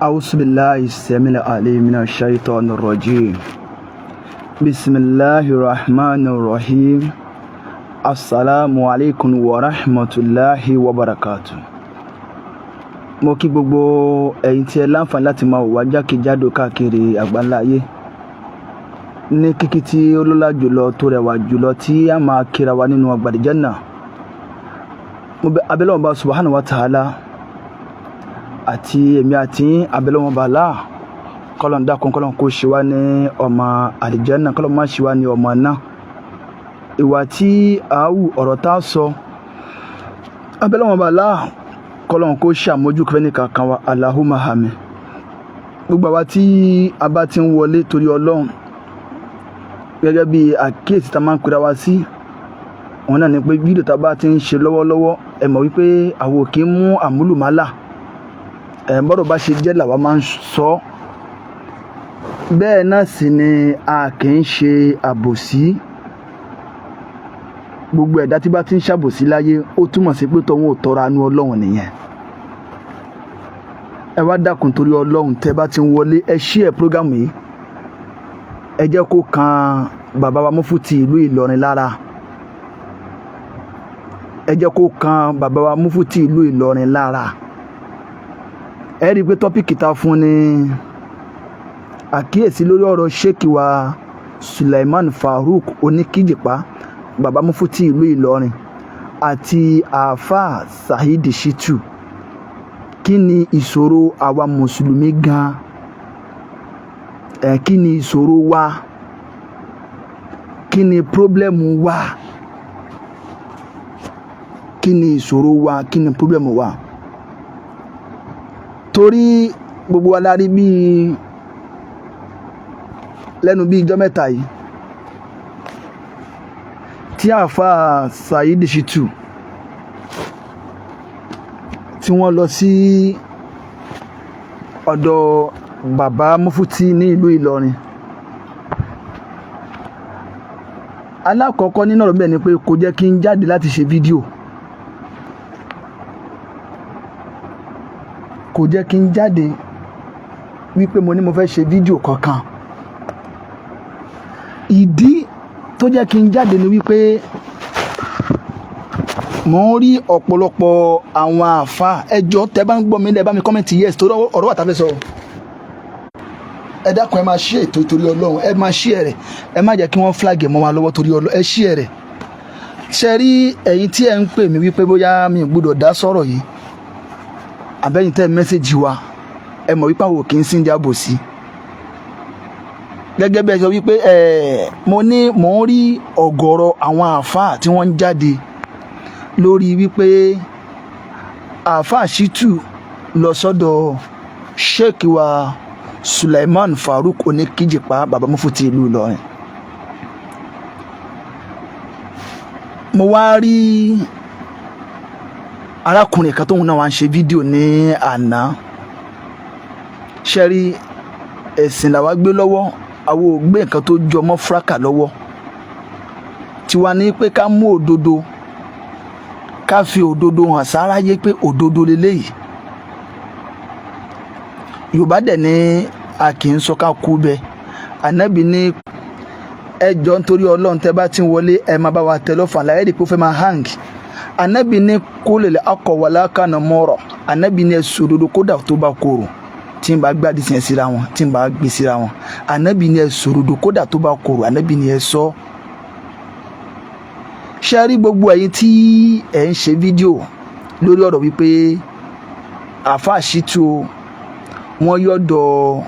أعوذ بالله السميع العليم من الشيطان الرجيم بسم الله الرحمن الرحيم السلام عليكم ورحمة الله وبركاته. Mo kí gbogbo ẹ̀yin tí ẹ láǹfààní láti máa wò wá jákèjádò káàkiri àgbáńláyé ní kíkí tí ó lọ́lá jùlọ tó rẹwà jùlọ tí a máa kíra wa nínú ọgbà àlìjánnà. Mo bẹ̀ Ọlọ́run Ọba subhanahu wa ta'ala àti èmi àti abẹ́lẹ́wọ̀n bàálà kọ́lọ́n dákun kọ́lọ́n kó ṣe wá ní ọmọ àlìjánnà kọ́lọ́n má ṣe wá ní ọmọ náà. Ìwà tí a wù ọ̀rọ̀ tá a sọ abẹ́lẹ́wọ̀n bàálà kọ́lọ́n kó ṣàmójú kẹfẹ́ nìkan kan wa Allahumma àmín. Gbogbo àwa tí a bá ti ń wọlé torí Ọlọ́run gẹ́gẹ́ bí àkíyèsí tá a máa ń pera wa sí òun náà ni pé fídíò tá a bá ti ń ṣe lọ́wọ́lọ́wọ́ ẹ mọ̀ wípé àwọn ò kí ń mú àmúlùmálà bọ́rọ̀ bá ṣe jẹ́ làwa máa ń sọ. Bẹ́ẹ̀ náà sì ni a kì í ṣe àbòsí. Gbogbo ẹ̀dá tí bá ti ń ṣàbòsí láyé ó túmọ̀ sí pé tọ́wọ́n ò tọrọ àánú Ọlọ́run nìyẹn. Ẹ wá dákun torí Ọlọ́run tẹ́ bá ti ń wọlé ẹ share program yìí. Ẹ jẹ́ kó kan bàbá wa Mufti ìlú Ìlọrin lára. Ẹ jẹ́ kó kan bàbá wa Mufti ìlú Ìlọrin lára. Ẹ rí i pé tọ́pìkì ta fún ni àkíyèsí lórí ọ̀rọ̀ Sheikh wa Sulaiman Farouk Oníkíjìpá bàbá Mufti ìlú Ìlọrin àti àáfà Saheed Shittu. Kí ni ìṣòro àwa mùsùlùmí gan? Kí ni ìṣòro wa? Kí ni pírọ́blẹ́mù wa? Kí ni ìṣòro wa? Kí ni pírọ́blẹ́mù wa? Torí gbogbo wa la rí bí lẹ́nu bí ijọ́ mẹ́ta yìí tí àáfà Saheed Shittu tí wọ́n lọ sí ọ̀dọ̀ bàbá Mufti ní ìlú Ìlọrin. Alákọ̀ọ́kọ́ nínú ọ̀rọ̀ bẹ́ẹ̀ ni pé kò jẹ́ kí n jáde láti ṣe fídíò. Kò jẹ́ kí n jáde wípé mo ní mo fẹ́ ṣe fídíò kankan. Ìdí tó jẹ́ kí n jáde ni wípé mo ń rí ọ̀pọ̀lọpọ̀ àwọn àáfàá. Ẹ jọ̀ọ́ tẹ́ bá ń gbọ́ mi lẹ́ bá mi kọ́mẹ̀ntì yes torí ọ̀rọ̀ wà tá fẹ́ sọ. Ẹ dákun ẹ máa share ètò torí Ọlọ́run ẹ máa share rẹ̀ ẹ má jẹ́ kí wọ́n flag ẹ̀ mọ́ wa lọ́wọ́ torí Ọlọ́run ẹ share rẹ̀. Ṣé rí ẹ̀yin tí ẹ ń pè mí wípé bóyá mi ò gbọ́dọ̀ dá sọ̀rọ̀ yìí àbẹ́yìn tẹ́ mẹ́sẹ̀jì wa ẹ mọ̀ wípé àwọn kì í sí ní àbòsí. Gẹ́gẹ́ bí ẹ sọ wípé mo ń rí ọ̀gọ̀rọ̀ àwọn àáfàá tí wọ́n ń jáde lórí wípé àáfàá Shittu lọ sọ́dọ̀ Sheikh wa Sulaiman Farouk Oníkíjìpá bàbá Mufti ìlú Ìlọrin. Mo wá rí arákùnrin kan tóun náà wá ń ṣe fídíò ní àná. Ṣé rí ẹ̀sìn làwa gbé lọ́wọ́ àwọn ò gbé nǹkan tó jọmọ́ fúrákà lọ́wọ́. Tiwa ní pé ká mú òdodo ká fi òdodo hàn sáráyé pé òdodo leléyìí. Yorùbá dẹ̀ ní a kì í sọ ká kú bẹ́ẹ̀. Ànábì ní ẹ jọ̀ọ́ nítorí Ọlọ́run tẹ́ bá ti ń wọlé ẹ máa bá wa tẹ lọ́fà láyé dìpọ̀ fẹ́ máa hang. Ànábì ní qulil haqqa wala kana mura. Ànábì ní ẹ sọ òdodo kódà tó bá korò tí n bá gbádìí sí ẹ síra wọn tí n bá gbé síra wọn. Ànábì ní ẹ sọ òdodo kódà tó bá korò. Ànábì ní ẹ sọ. Ṣé rí gbogbo ẹ̀yin tí ẹ ń ṣe fídíò lórí ọ̀rọ̀ wípé àáfàá Shittu wọ́n yọ̀dọ̀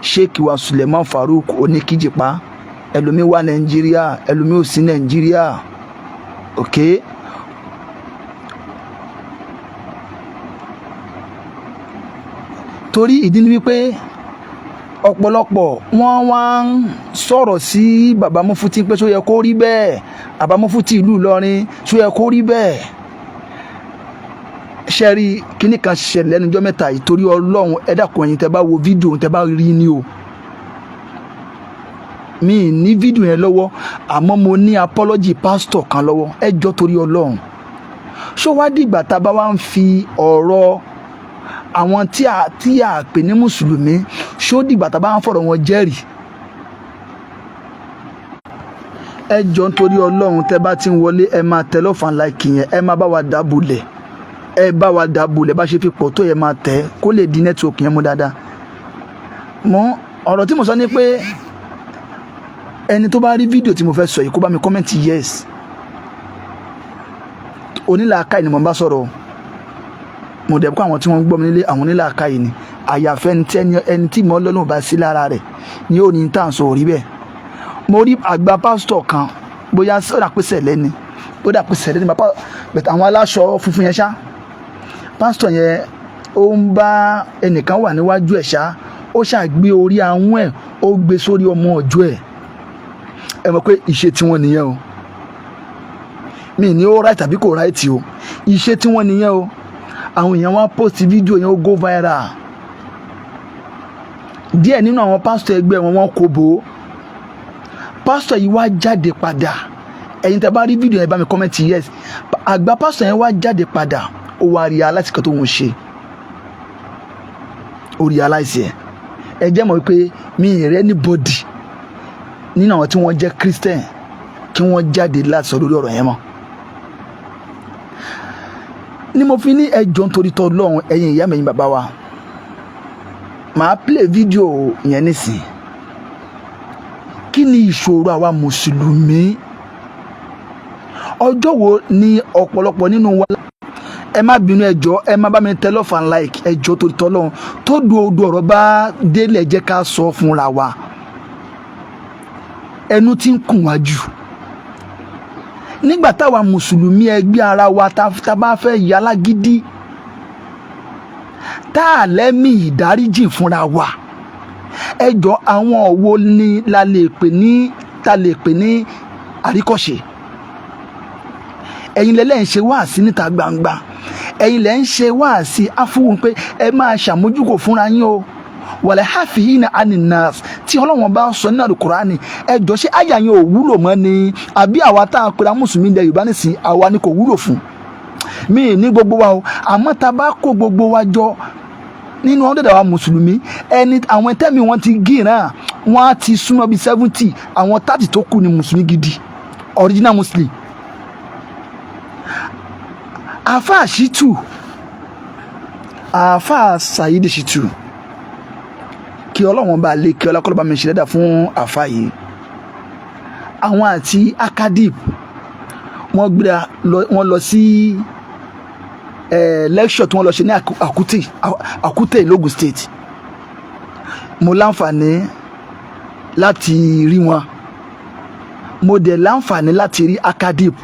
Sheikh wa Sulaiman Farouk Oníkíjìpá ẹlòmí wà Nàìjíríà ẹlòmí ò sí Nàìjíríà. Okay. Torí ìdí ni wípé ọ̀pọ̀lọpọ̀ wọ́n wá ń sọ̀rọ̀ sí bàbá Mufti pé ṣó yẹ kó rí bẹ́ẹ̀ bàbá Mufti ìlú Ìlọrin ṣó yẹ kó rí bẹ́ẹ̀. Ṣé rí kíní kan ṣẹlẹ̀ lẹ́nu ọjọ́ mẹ́ta yìí torí Ọlọ́run ẹ dákun ẹ̀yin tẹ́ bá wo fídíò tẹ́ bá rí ni o. Mi ní fídíò yẹn lọ́wọ́ àmọ́ mo ní apology pastor kan lọ́wọ́. Ẹ jọ̀ọ́ torí Ọlọ́run. Ṣó wá dìgbà tá a bá wá ń fi ọ̀rọ̀ àwọn tí a pè ní mùsùlùmí ṣó dìgbà tá a bá ń fọ̀rọ̀ wọn jẹ́rìí. ẹ jọ nítorí Ọlọ́run tẹ́ bá ti ń wọlé ẹ máa tẹ love and like yẹn, ẹ máa bá wa dábùlẹ̀, ẹ bá wa dábùlẹ̀ bá ṣe fi pọ̀ tó yẹ máa tẹ̀ kó lè di nẹ́tíwọ̀kì yẹn mú dáadáa. Ọ̀rọ̀ tí mo sọ ni pé ẹni tó bá rí fídíò tí mo fẹ́ sọ yìí kó bá mi kọ́mẹ́ǹtì yes. Onílàákàyè ni mo bá sọ̀rọ̀, mo dẹ̀ kó àwọn tí wọ́n ń gbọ́ mi nílé àwọn onílàákàyè ni, àyàfẹ́ ẹni tí mo lọ́lọ́run bá sí lára rẹ̀ ni ó ní tá à ń sọ orí bẹ́ẹ̀. Mo rí àgbà pásítọ̀ kan bóyá ó dà pé sẹ̀lẹ̀ ni bàbá bẹ̀tẹ̀ àwọn aláṣọ funfun yẹn ṣá, pásítọ̀ yẹn ó ń bá ẹnìkan wà níwájú ẹ̀ ṣá, ó ṣàgbé orí ahọ́n ẹ̀ ó gbé sórí ọmọ ọjọ́ ẹ̀. Ẹ mọ̀ pé ìṣe tí wọ́n nìyẹn o, mi ní ó right tàbí kò right o, ìṣe tí wọ́n nìyẹn o. Àwọn èèyàn wá post fídíò yẹn ó go viral, díẹ̀ nínú àwọn pásítọ̀ ẹgbẹ́ wọn wọ́n kò bò ó. Pásítọ̀ yìí wá jáde padà, ẹ̀yin tẹ́ bá rí fídíò yẹn bá mi comment yes. Àgbà pásítọ̀ yẹn wá jáde padà, ó wá realize kan tó ń ṣe, ó realize ẹ̀. Ẹ jẹ́ mọ̀ pé mi ì rẹ́ anybody nínú àwọn tí wọ́n jẹ́ Christian kí wọ́n jáde láti sọ lórí ọ̀rọ̀ yẹn mọ́. Ni mo fi ní ẹjọ́ nítorí tọ́ Ọlọ́run ẹ̀yin ìyá mi ẹ̀yin bàbá wa, màá play fídíò yẹn nísìn. Kí ni ìṣòro àwa mùsùlùmí? Ọjọ́ wo ni ọ̀pọ̀lọpọ̀ nínú wa, ẹ má bínú ẹjọ́, ẹ má bá mi tẹ love and like ẹjọ́ torí tọ́ Ọlọ́run, tó du odò ọ̀rọ̀ bá délé jẹ́ ká sọ fúnra wa. Ẹnu tí ń kùn wá jù nígbà táwa mùsùlùmí ẹgbẹ́ ara wa tá bá fẹ́ yà lágídí, tá a lẹ́mí ìdáríjì fúnra wa. Ẹjọ́ àwọn wo ni ta lè pè ní àríkọ́ṣe? Ẹ̀yin lẹ́lẹ́ ń ṣe wáàsí níta gbangba, ẹ̀yin lẹ́ ń ṣe wáàsí áfúwù pé ẹ máa ṣàmójúkò fúnra yín o, wàlẹ̀ hafihina aninas tí Ọlọ́run bá sọ nínú Al-Qur'ani. Ẹjọ́ ṣé àyà yẹn ò wúlò mọ́ ni àbí àwa tá a pera mùsùlùmí ilẹ̀ Yorùbá nìsín àwa ni kò wúlò fún? Mi ní gbogbo wa o, àmọ́ tá a bá kó gbogbo wa jọ nínú ọ̀dọ̀ àwa mùsùlùmí, àwọn tẹ́mi wọn ti gíràn, wọ́n á ti súnmọ́ bíi 70, àwọn 30 tó kù ni mùsùlùmí gidi, original muslim. Àfáà Ṣítù, àfáà Saheed Ṣítù, kí Ọlọ́run bá lè kí ọlọ́kọ́lọ́ bá mi ṣe lẹ́dà fún àfáà yìí. Àwọn àti Akadip wọ́n lọ sí lecture tí wọ́n lọ ṣe ní Àkútè l'Ógùn State. Mo láǹfààní láti rí wọn, mo dẹ̀ láǹfààní láti rí Akadip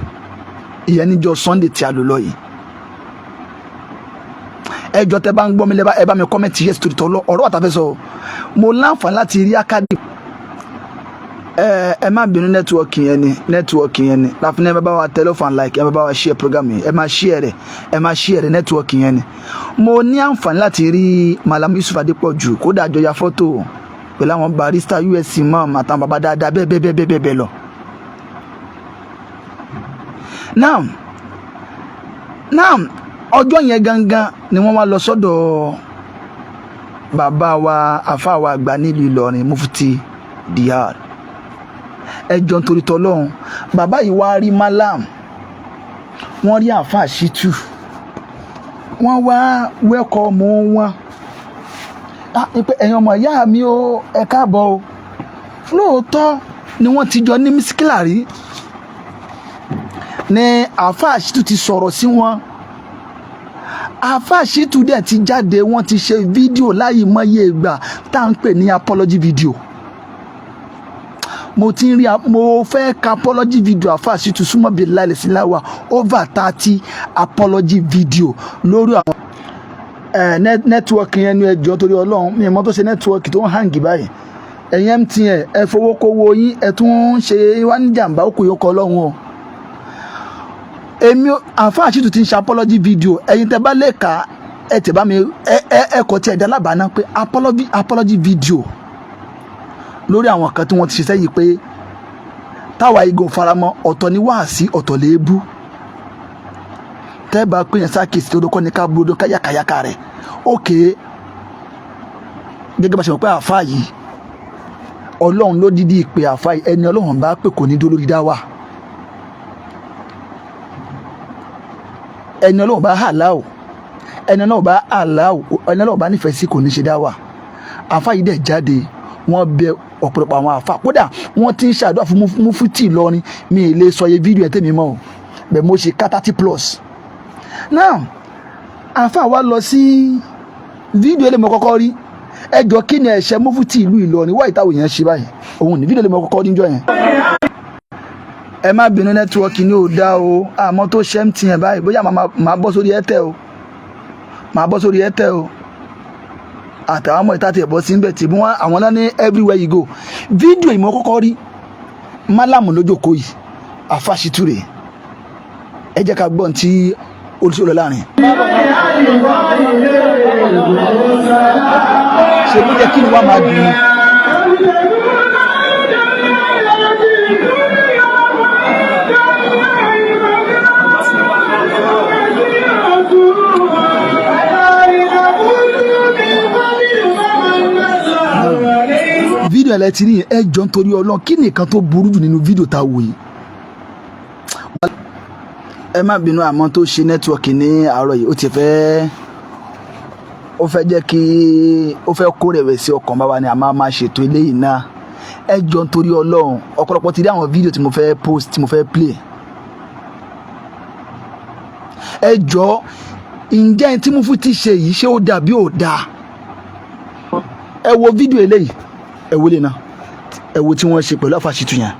ìyẹn níjọ́ Sunday tí a lò lọ yìí. Ẹjọ́ tẹ́ bá ń gbọ́ mi ẹ bá mi comment yes torí tọ́ lọ ọ̀rọ̀ àtàfẹ́ sọ. Mo láǹfààní láti rí Akadip. Ẹ má bínú nẹ́tíwọ́ọ̀kì yẹn ni láfin ẹ bá wa tẹ love and like, ẹ bá wa share program yẹn, ẹ má share rẹ̀ nẹ́tíwọ́ọ̀kì yẹn ni. Mo ní àǹfààní láti rí Malam Yusuf Adépọ̀jù, kódà jọ ya fọ́tò pẹ̀lú àwọn barista USC mom àtàwọn bàbá dáadáa bẹ́ẹ̀ lọ. Now ọjọ́ yẹn gangan ni wọ́n wá lọ sọ́dọ̀ bàbá wa àfáà wa àgbà nílùú Ìlọrin Mufti Diyar. Ẹjọ́ nítorí tọ́lọ́run, bàbá yìí wá rí Malam, wọ́n rí àfáà Ṣítù, wọ́n wá wẹ́kọ̀ọ́mù wọn. Ẹ̀yin ọmọ ìyá mi o, ẹ káàbọ̀ o. Lóòótọ́ ni wọ́n ti jọ ní mísíkìlà rí, ní àfáà Ṣítù ti sọ̀rọ̀ sí wọn. Àfáà Ṣítù dẹ̀ ti jáde, wọ́n ti ṣe fídíò láyìí mọ́yé ìgbà tá à ń pè ní apology video. Mo fẹ́ ka apology video àfáà Ṣítù súnmọ́ bíi láìlẹ̀ sí láwà over 30 apology video lórí àwọn nẹ́tíwọ́ọ̀kì yẹn ní ẹjọ́ torí Ọlọ́run. Mi mọ́ tó ṣe nẹ́tíwọ́ọ̀kì tó ń hàǹgì báyìí. Ẹ̀yin MTN ẹ fowó kówó yín, ẹ tún ń ṣe wá ní jàǹbá ó kò yọkọ Ọlọ́run o. Èmi àfáà Ṣítù ti ń ṣe apology video, ẹ̀yin tẹ́ bá lè kà ẹ tẹ́ bá mi ẹ̀kọ́ tí ẹ̀dá lábàánà pé apology video lórí àwọn kan tí wọ́n ti ṣe sẹ́yìn pé táwa igun faramọ́ ọ̀tọ̀ ní wáàsí ọ̀tọ̀ léébú. Tẹ́ bá pé yẹn sákèsí tó dókọ́ ní ká búrúdó káyàkáyàká rẹ̀ okay gẹ́gẹ́ bá ṣe mọ̀ pé àfáà yìí ọlọ́run ló dídí ìpè àfáà yìí ẹni ọlọ́run bá pè kò ní dó lórí dáwà ẹni ọlọ́run bá àláò ẹni ọlọ́run bá nífẹ̀ẹ́ sí kò ní ṣe dáwà àfáà yìí dẹ̀ jáde wọ́n bẹ ọ̀pọ̀lọpọ̀ àwọn àfáà kódà wọ́n ti ń ṣàdúrà fún Mufti Ìlọrin mi ì lè sọ iye fídíò ẹ̀ tèmi mọ́ o bẹ́ẹ̀ mo ṣe 30+. now àfáà wa lọ sí fídíò ẹlẹ́mọ̀ kọ́kọ́ rí ẹjọ́ kí ni ẹ̀ṣẹ̀ Mufti ìlú Ìlọrin wáyé táwọn èèyàn ṣe báyìí òun ní fídíò ẹlẹ́mọ̀ kọ́kọ́ rí níjọ́ yẹn. ẹ má bínú nẹ́tíwọ́ọ̀kì ní ò dá o àmọ́ tó ṣẹ́ ń tiẹ̀ báyìí bóyá màá bọ́ sórí ẹ̀tẹ̀ o àtàwọn ọmọ ìta tiẹ̀ bọ́ sí níbẹ̀ tí wọ́n àwọn náà ní everywhere you go fídíò ìmọ̀ kọ́kọ́ rí málàmù lójókòó yìí àfàṣìtúrè ẹ jẹ́ ká gbọ́n tí olùsọ̀rọ̀ láàrin. ṣe ló jẹ́ kí ni wọ́n máa dùn ún. fídíò ẹ̀ ti rí ẹ jọ nítorí Ọlọ́run kí nìkan tó burú jù nínú fídíò tá a wò yìí. ẹ má bínú àmọ́ tó ṣe nẹ́tíwọ̀kì ní àárọ̀ yìí ó fẹ́ jẹ́ kí ó fẹ́ kó rẹ̀wẹ̀sì ọkàn bá wa ni a máa ṣètò eléyìí náà ẹ jọ nítorí Ọlọ́run ọ̀pọ̀lọpọ̀ ti rí àwọn fídíò tí mo fẹ́ post tí mo fẹ́ play ẹ jọ ǹjẹ́ ẹni tí mo fún ti ṣe yìí ṣé ó dà bí ò dáa ẹ wo fídíò eléyìí ẹ wo lè náà ẹ wo tí wọ́n ṣe pẹ̀lú àfàṣìtù yẹn.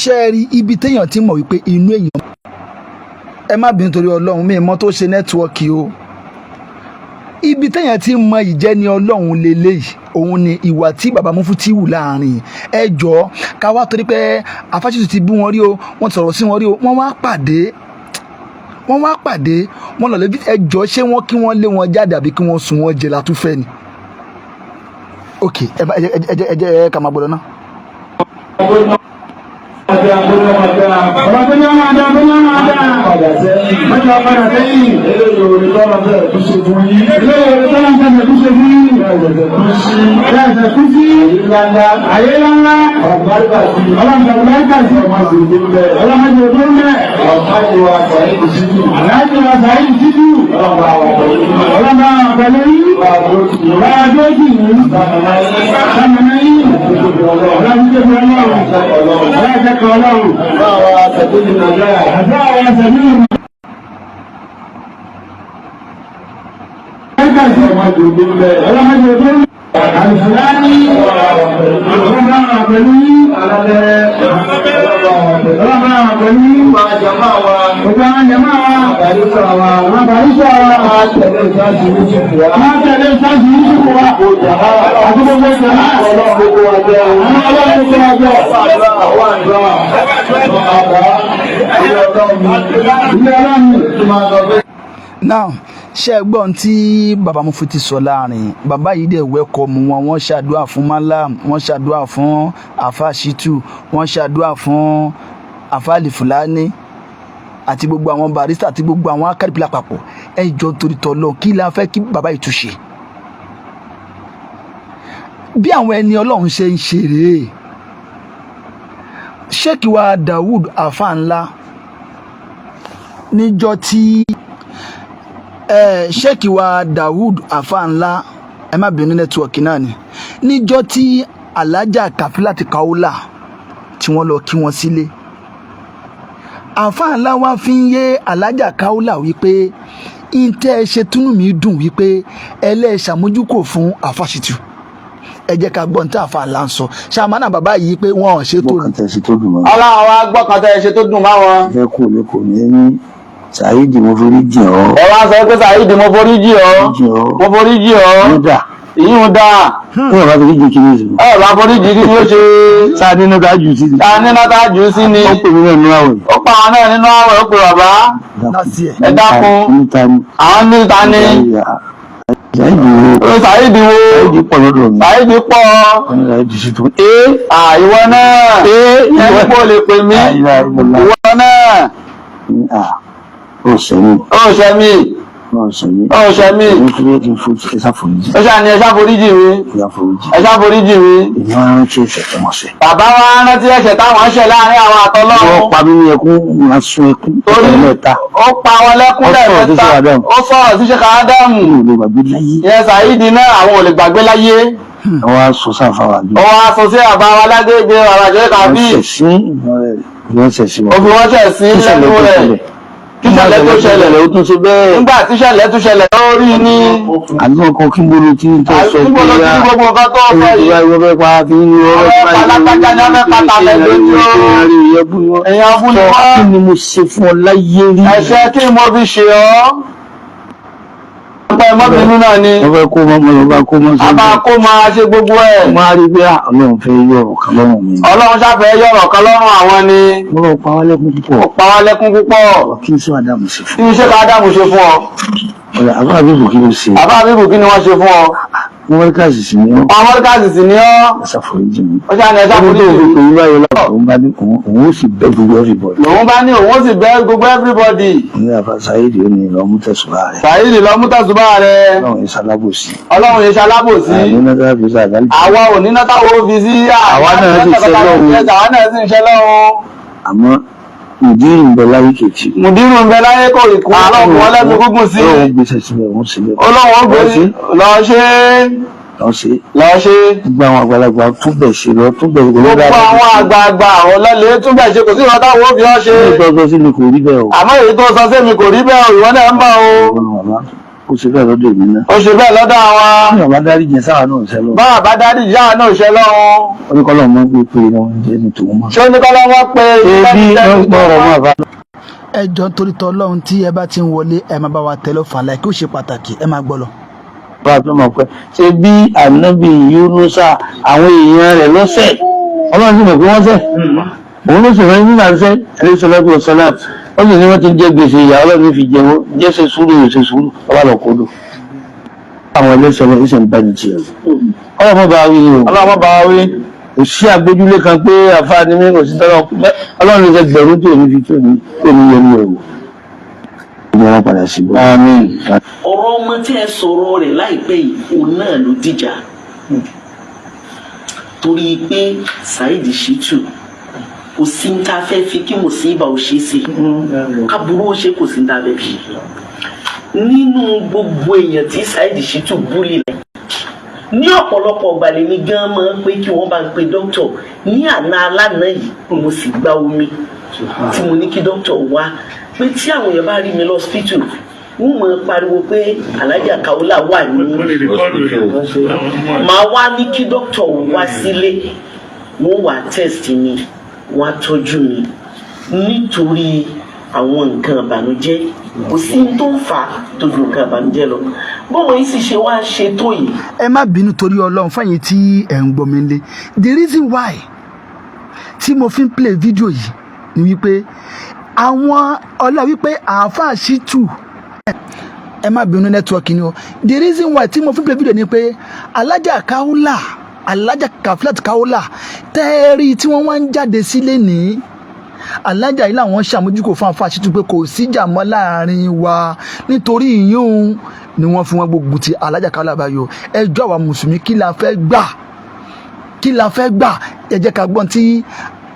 ṣé ẹ rí ibi téèyàn ti mọ̀ wípé inú èèyàn ẹ má bínú torí Ọlọ́run mi mọ́ tó ṣe nẹ́tíwọ́ọ̀kì o ibi téèyàn ti mọ ìjẹni Ọlọ́run lélẹ́yìí òun ni ìwà tí bàbá Mufti wù láàrin ẹ jọ ká wá torí pé àfàṣìtù ti bú wọn rí o wọ́n sọ̀rọ̀ sí wọn rí o wọ́n wá pàdé wọ́n lọ lẹ́bí ẹ jọ ṣé wọ́n kí wọ́n lé wọn jáde àbí kí wọ́n sùn wọ́n jẹ látúfẹ́ ni ok ẹ jẹ́ ká máa gbọ́dọ̀ náà. now ṣe gbọ́n tí bàbá Mufti sọ láàrin bàbá yìí dẹ̀ wẹ́kọ̀mù wọn wọ́n ṣàdúrà fún Malam wọ́n ṣàdúrà fún àfàṣìtù wọ́n ṣàdúrà fún àfàlì Fúlàní àti gbogbo àwọn barista àti gbogbo àwọn akadìpìlà papọ̀ ẹ jọ torí tọ́lọ́ kí la fẹ́ kí bàbá yìí túṣe bí àwọn ẹni Ọlọ́run ṣe ń ṣe rèé Sheikh wa Dawood àfà ńlá níjọ́ tí Sheikh wa Dawood àfà ńlá ẹ má bínú nẹ́tíwọ̀kì náà ni níjọ́ tí Alájà Kafilat Kaola tí wọ́n lọ kí wọ́n sílé àfà ńlá wá fi ń yé Alájà Kaola wípé ìtẹ́ ẹ ṣe túnú mi dùn wípé ẹlẹ́ṣàmójúkò fún àfàṣìtù ẹ jẹ́ ká gbọ́n tí àfà ńlá ń sọ ṣàmánà bàbá yìí pé wọ́n ṣe tó dùn. ọlọ́run wa gbọ́ kan tẹ́ ẹ ṣe tó dùn máwọn. ẹ kò ní Saheed mo forí jì ọ́. ẹ wá sọ pé Saheed mo forí jì ọ́. mo forí jì ọ́. kódà ìyún dáa. Ní ọ̀bá foríjì kí ní ìsìn. Ẹ bá foríjì kí ni ó ṣe. Sáà nínú ká jù sí ni. Ta ní náà tá jù sí ni. Ó pè mí náà nínú àwẹ̀. Ó pa àwọn náà nínú àwẹ̀ ó pe bàbá. Ẹ dákun. Níta ni. Àwọn ní ta ni. Ṣáìdì wo. Ṣáìdì wo. Ṣáìdì pọ̀ lọ́dọ̀ mi. Ṣáìdì pọ̀. Wọ́n ní Ṣáìdì sí tó. Ìwọ náà. Ẹni pọ̀ lè pè mí. Ìwọ náà. Ó sẹ́mi. Ó ṣẹ́mi. Ó sẹ́mi. Ó ṣẹ́mi. Ó kúrò kí n fún ẹ̀sà foríjì. Ó ṣàní ẹ̀ṣá foríjì mi. Ẹ̀sà foríjì. Ẹ̀ṣá foríjì mi. Èmi wá rántí ẹ̀ṣẹ̀ tó mọ̀ sí. Bàbá wa rántí ẹ̀ṣẹ̀ táwọn ṣẹ̀ láàrin àwọn àtọlọ́run. Wọ́n pa mí ní ẹkún, máa sún ẹkún. Torí ó pa wọn lẹ́kún lẹ́ẹ̀mẹ́ta. Ó sọ̀rọ̀ sí Sheikh Ádámù. Mi ò lè gbàgbé láyé. Ìyẹn Sàídì náà àwọn ò lè gbàgbé láyé. Wọ́n á sọ sáfàwà bí. Ó wá sọ sí àbá wa lágbègbè àràjẹ́ kàbí. Wọ́n ṣẹ̀ sí wọn. Ó fi wọ́n ṣẹ̀ sí lẹ́nu rẹ̀. Tíṣẹ̀lẹ̀ tó ṣẹlẹ̀ ó tún ṣe bẹ́ẹ̀. nígbà tíṣẹ̀lẹ̀ tó ṣẹlẹ̀ lórí ní. Àdúgbò kan kí n bolo tí n tó sọ pé yá gbogbo nǹkan tó fẹ́ yìí. ìwọ fẹ́ pa kí n yọ ọ́ pa lápájá ní ọ̀fẹ́ pàtàkì lójú ó. Èèyàn bú ni wọ́n. Kí ni mo ṣe fún ọ láyé rí? Ẹ̀ṣẹ̀ kí mo fi ṣe ọ́. Ọpẹ́ mọ́bìnú náà ni. Wọ́n fẹ́ kó mọ́ mọ́ bá kó mọ́ sí. A máa kó máa ṣe gbogbo ẹ̀. Wọ́n á rí bí Ọlọ́run fẹ́ yọ ọ̀kan lọ́rùn mi. Ọlọ́run ṣàfẹ́ yọ̀rọ̀ kan lọ́rùn àwọn ni. Mo lọ pa wá lẹ́kún púpọ̀. Ó pa wá lẹ́kún púpọ̀. Kí n sọ Ádámù ṣe fún. Kí ni Sheikh Ádámù ṣe fún ọ? Àbá àbíbù kí ló ṣe? Àbá àbíbù kí ni wọ́n ṣe fún ọ? Wọ́n wọ́n káàsì sí ni ọ́. Àwọn mọ́ríkàsì sì ni ọ́. Ẹ̀sà foríjì mi. Ó ṣàní ẹ̀ṣá foríjì mi. Òun bá yọ lọ́wọ́ òun bá ní òun ó sì bẹ́ gbogbo everybody. Lòun bá ní òun ó sì bẹ́ gbogbo everybody. Ní àfa Sáyédì ó ní lọ mú tẹ̀sùbá rẹ̀. Sàídì lọ mú tẹ̀sùbá rẹ̀. Ọlọ́run yẹn ṣalábòsí. Ọlọ́run yẹn ṣalábòsí. Ànínáta fi ṣàgálì. Àwa ò ní náà táwọn ó fi sí Àwa náà sì ṣe lọ́wọ́. Àwa náà sì ń ṣe lọ́wọ́. Àmọ́ ìdírù ń bẹ láyé kejì. Mùdírù ń bẹ láyé kò rí kú. Ọlọ́run wọn lẹ́nu gúngùn sí. Ọlọ́run gbèsè sílẹ̀ wọ́n sílẹ̀. Ọlọ́run ó gbé lọ ṣe. Lọ ṣe. Lọ ṣe. Gbogbo àwọn àgbàlagbà túbẹ̀ ṣe lọ túbẹ̀ ṣe. Gbogbo àwọn àgbààgbà ọ̀lọ́lẹ̀ túbẹ̀ ṣe kò sí ìwọ́n táwọn ó fi ọ́ ṣe. Ní ìtọ́jọ́ sí ni kò rí bẹ́ẹ̀ o. Àmọ́ èyí tó sọ sí mi kò rí bẹ́ẹ̀ o, ìwọ náà ń bọ̀ o. Ó ṣe bẹ́ẹ̀ lọ́dọ̀ èmi náà. Ó ṣe bẹ́ẹ̀ lọ́dọ̀ àwọn. Ní ọ̀bá dárí jẹ sáwà náà ṣẹlọ. Báwa bá dárí ìyá náà ṣe lọ́wọ́. Oníkọ́lọ́ mọ́ pé pé wọ́n jẹ́ ní tòun mọ́. Ṣé oníkọ́lọ́ wọ́n pe Ebi ló ń gbọ́ ọ̀rọ̀ mọ́ àbá. Ẹ jọ̀ọ́ nítorí t'Ọlọ́run tí ẹ bá ti ń wọlé ẹ máa bá wa tẹ lọ́fà láì kí ó ṣe pàtàkì ẹ máa gbọ́ lọ. Bá a tó mọ̀ pé ṣe bí ànábì Yúnúsà àwọn èèyàn rẹ̀ lọ́sẹ̀. Ọlọ́run sì mọ̀ pé wọ́n sẹ̀. Òun ló sọ̀rọ̀ nígbà ṣẹ́ ẹlẹ́sọ̀lẹ́bí ọ̀sọ́lá. Ó sì ní wọ́n ti jẹ́ gbèsè ìyá Ọlọ́run fi jẹ wọ́n jẹ́ ṣe sùúrù ọba lọ kódò. Àwọn ẹlẹ́sọ̀lẹ́ ìṣẹ̀ ń bá ní tiẹ̀. Ọlọ́run bá wí o. Ọlọ́run bá wí. Kò sí àgbójúlé kan pé àfáàní mi kò sí tọ́lọ́ Ọlọ́run ṣe gbẹ̀rún tó ní fi tó ní yẹ ní ẹ̀wò. Ìjọba padà sí bọ́. Àmín. Ọ̀rọ̀ ọmọ tí ẹ sọ̀rọ̀ rẹ̀ láìpẹ́ yìí òun náà ló dìjà torí pé Saheed Shittu kò sí ní ta fẹ́ fi kí mùsíbà ò ṣe sí kábúrú ó ṣe kò sí ní ta fẹ́ fi nínú gbogbo èèyàn tí Saheed Shittu búlì rẹ̀ ní ọ̀pọ̀lọpọ̀ ọgbà lèmi gan máa ń pé kí wọ́n bá ń pe dókítọ̀ ní àná alánà yìí mo sì gba omi tí mo ní kí dókítọ̀ wá pé tí àwọn èèyàn bá rí mi lọ́sítítù wọ́n mọ̀ pariwo pé Alájà Kaola wà ní màá wá ní kí dókítọ̀ wá sílé wọ́n wá test mi wọ́n á tọ́jú mi nítorí àwọn nǹkan ìbànújẹ́ kò sí ní tó ń fà á tó ju nǹkan ìbànújẹ́ lọ bọ́mọ yìí sì ṣe wá ṣe tó yìí. Ẹ má bínú torí Ọlọ́run fẹ́yìn tí ẹ̀ ń gbọ́ mi lé the reason why tí mo fi ń play video yìí ni wípé àwọn ọlá wípé àáfàá Shittu ẹ má bínú network ni o the reason why tí mo fi ń play video ni pé Alájà Kaola Alájà Kafilat Kaola tẹ́ẹ̀rí tí wọ́n wá ń jáde sílé ní Alájà yìí làwọn ṣàmójúkò fún àáfàá Shittu pé kò síjà mọ́ láàrin wa nítorí ìyún ni wọ́n fi wọ́n gbógun ti Alájà Kaola báyò ẹjọ́ àwa mùsùlùmí kí la fẹ́ gbà ẹ jẹ́ ká gbọ́n tí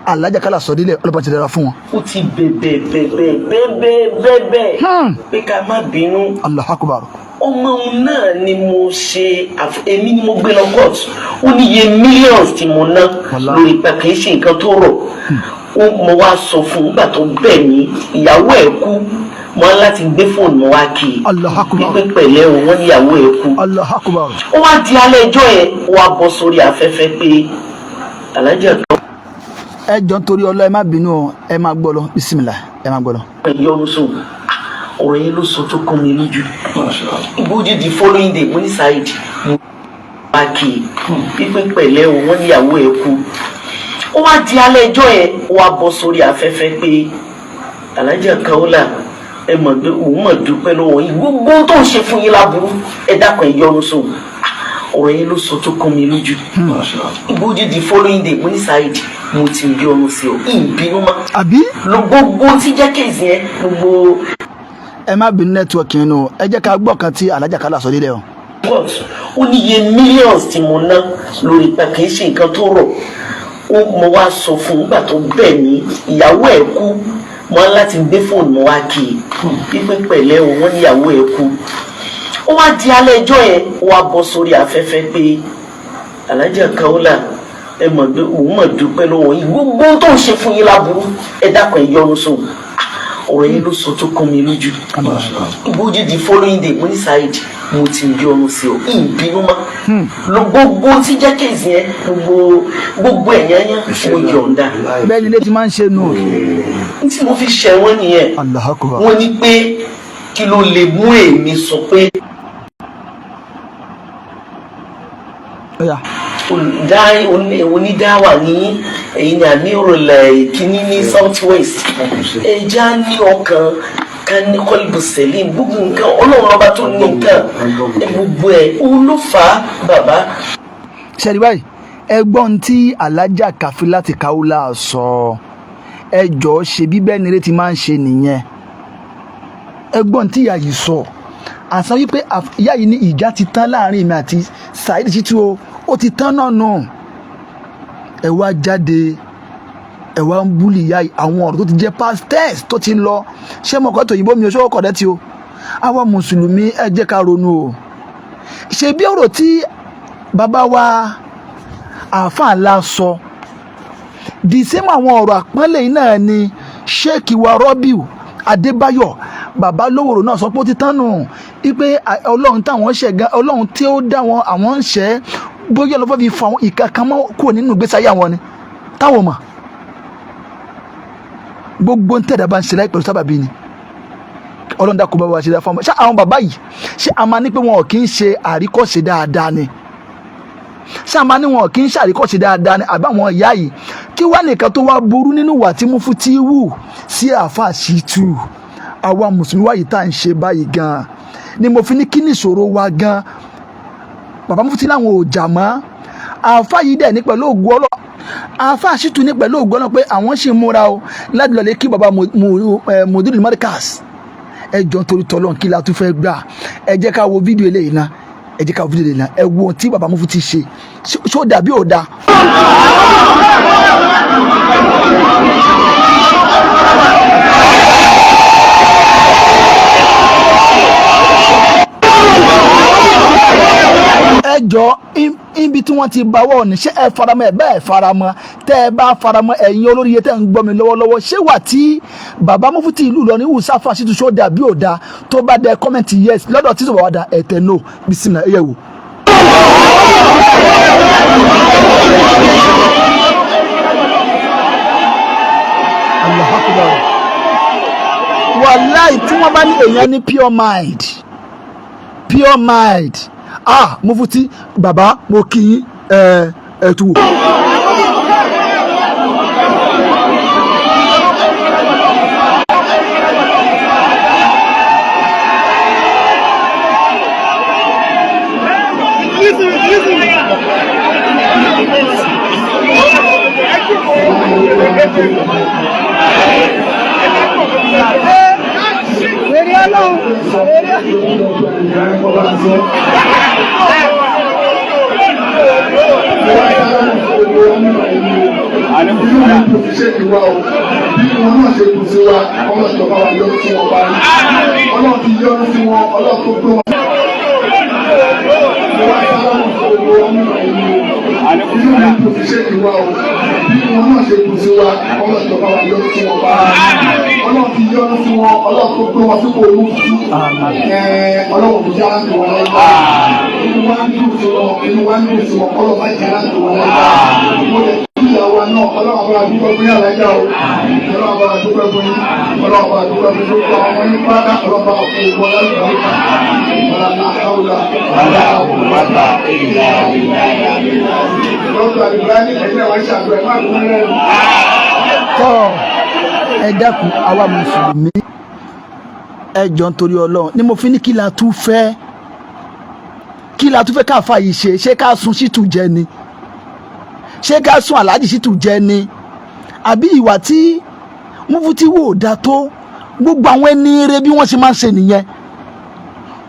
Alájà Kaola sọ délẹ̀ ọlọ́pàá ti dára fún wọn. ó ti bẹ̀bẹ̀ pé ká má bínú. Allahu Akbar. ọmọ òun náà ni mo ṣe èmi ni mo gbé lọ court ó ní iye millions tí mo ná lórí pé kì í ṣe nǹkan tó rọ̀ mo wá sọ fún nígbà tó bẹ̀ mí ìyàwó ẹ̀ kú mo wá láti gbé fóònù mo wá kí i pípé pẹ̀lẹ́ o wọ́n níyàwó ẹ̀ kú Allahu Akbar. ó wá di alẹ́ ẹjọ́ ẹ̀ ó wá bọ́ sórí afẹ́fẹ́ pé Alájà kan. Ẹ jọ̀ọ́ nítorí Ọlọ́run ẹ má bínú o ẹ má gbọ́ lọ bismillah ẹ má gbọ́ lọ. yọrù sùn ọ̀rọ̀ yẹn ló sọ tó kún mi lójú ìbúdí di following day mo ní Saheed wá kí pípín pẹ̀lẹ́ o wọ́n níyàwó ẹ̀ kú ó wá di alẹ́ ẹjọ́ yẹn ó wá bọ́ sórí afẹ́fẹ́ pé Alájà Kaola ẹ mọ̀ pé òun mọ̀ dúpẹ́ lọ́wọ́ yìí gbogbo tó ń ṣe fún yín láburú ẹ dákun ẹ yọ́nú sóhun ọ̀rọ̀ yẹn ló sọ tó kàn mí lójú ìgbójú di following day mo ní Saheed mo ti yọ́nú sí ọ ìbínú má àbí lo gbogbo tí jẹ́ kéèsì yẹn gbogbo. ẹ má bínú nẹ́tíwọ̀kì yẹn nù ẹ jẹ́ ká gbọ́ kan tí Alájà Kaola sọ nílẹ̀ o. ó ní iye millions tí mo ná lórí pa kì í ṣe nǹkan tó rọ̀ ó mo wá sọ fún un nígbà tó bẹ̀ mí ìyàwó ẹ̀ kú mo láti gbé fóònù mo wá kí i pípín pẹ̀lẹ́ o wọ́n níyàwó ẹ̀ kú ó wá di alẹ́ ẹjọ́ yẹn ó wá bọ́ sórí afẹ́fẹ́ pé Alájà Kaola ẹ mọ̀ pé òun mọ̀ dúpẹ́ lọ́wọ́ yìí gbogbo tó ń ṣe fún yín láburú ẹ dákun ẹ yọ́nú sóhun ọ̀rọ̀ yẹn ló sọ tó kàn mí lójú ìgbójú di following day mo ní Saheed mo ti yọ́nú sí ọ ìbínú má lo gbogbo tí jẹ́ kéèsì yẹn gbogbo ẹ̀yán yẹn mo yọ̀ǹda. bẹ́ẹ̀ ni ilé ti máa ń ṣe nù. tí mo fi ṣẹ̀wọ́n nìyẹn wọ́n ní pé kí ló lè mú èmi sọ pé onídáwà ní èyí ni àmì òrùlẹ̀ kìíní ní south west ẹja ní ọkàn ká ní kọlíbù sẹ́lìm gbogbo nǹkan ọlọ́run ọba tó ní nǹkan gbogbo ẹ̀ òun ló fà á bàbá. ṣẹ́ni báyìí ẹgbọ́n tí Alájà Kafilati Kaola sọ ẹjọ́ ṣe bí bẹ́ẹ̀ ni eré ti máa ń ṣe nìyẹn ẹgbọ́n tí ìyá yìí sọ àṣà wípé ìyá yìí ní ìjà ti tán láàrin mi àti Saheed Shittu ó ti tán náà nù ẹ wá jáde ẹ wá ń búlì ìyá yìí àwọn ọ̀rọ̀ tó ti jẹ́ past tense tó ti lọ ṣé mo kọ́ tó yìnbó mi ò ṣọ́wọ́ kọ̀dẹ́ tí o àwa mùsùlùmí ẹ jẹ́ ká ronú o ṣe bí ọ̀rọ̀ tí bàbá wa àáfàá ńlá sọ the same àwọn ọ̀rọ̀ àpọ́nlé yìí náà ni Sheikh wa Rabiu Adébáyọ̀ bàbá lówòrò náà sọ pé ó ti tán nù wípé ọlọ́run táwọn ṣẹ̀ gan ọlọ́run tí ó dá wọn àwọn ń ṣẹ̀ bóyá lọ́fọ́ fi fa àwọn ìkankan mọ́ kúrò nínú ìgbésí ayé àwọn ni táwọn mọ̀ gbogbo ń tẹ̀dá bá ń ṣe láì pẹ̀lú sábàbí ni ọlọ́run dákú bá wa ṣe dá fún ọmọ ṣé àwọn bàbá yìí ṣé a máa ní pé wọn ò kí ń ṣe àríkọ́ṣe dáadáa ni ṣé a máa ní wọn ò kí ń ṣe àríkọ́ṣe dáadáa ni àbáwọn ìyá yìí kí wá nìkan tó wá burú nínú wà tí Mufti wù sí Àáfàá Shittu àwa mùsùlùmí wáyìí tá à ń ṣe báyìí gan ni mo fi ní kí ni ìṣòro wa gan bàbá Mufti láwọn ò jà mọ́ Àáfàá yìí dẹ̀ ní pẹ̀lú ògùn ọlọ́ Àáfàá Shittu ní pẹ̀lú ògùn ọlọ́ pé àwọn ṣì ń múra o láti lọ lè kí bàbá Mudirul Markaz ẹ jọ nítorí tọ́lọ́n kí la tún fẹ́ gbà ẹ jẹ́ ká wo fídíò eléyìí náà ẹ jẹ́ ká wo fídíò eléyìí náà ẹ wo ohun tí bàbá Mufti ṣe ṣó dàbí ò dáa. ẹjọ́ ibi tí wọ́n ti báwọ̀ ní ṣé ẹ faramọ́ ẹ bẹ́ẹ̀ faramọ́ tẹ́ ẹ bá faramọ́ ẹ̀yin olórí yẹn tẹ́ ń gbọ́ mi lọ́wọ́lọ́wọ́ ṣé wà tí bàbá Mufti ìlú lọ ní Àáfàá Shittu ṣó dà bí ò da tó bá dẹ kọ́mẹ̀ntì yes lọ́dọ̀ tí sọ̀rọ̀ wá da ẹ̀tẹ̀ no bisimilá ẹ̀yẹ wò. Allahu Akbar wàláì tí wọ́n bá ní èèyàn ní pure mind Mufti bàbá mo kí yín ẹ tu. Ọlọ́run ti yọ́nú sí wọn, Ọlọ́run tó gbé wọn sípò olúkú. Ọlọ́run tó jára tó wọn lẹ́yìn. Inú wa ń dùn sí wọn, Ọlọ́run bá jára tó wọn lẹ́yìn. Mo lè kí ìyàwó náà, Ọlọ́run bá dúpẹ́ fún yàrá ìjà o. Ọlọ́run bá dúpẹ́ fún yín, Ọlọ́run bá dúpẹ́ fún yín. Ọmọ yín pátá, Ọlọ́run bá kó wọn lálùbáríkà. Ọlọ́run náà káwùlà, Ọlọ́run bá dr ibrahim ẹ̀jẹ̀ wá ṣàdúrà ẹ̀ má kún lẹ́nu. tọ́ ẹ dákun àwa mùsùlùmí ẹ jọ̀ọ́ nítorí Ọlọ́run ni mo fi ní kí la tún fẹ́ káfa yìí ṣe ká sun Ṣítù jẹ ni ṣé ká sun Alhaji Ṣítù jẹ ni àbí ìwà tí Mufti wò dá tó gbogbo àwọn ẹni eré bí wọ́n ṣe máa ń ṣe nìyẹn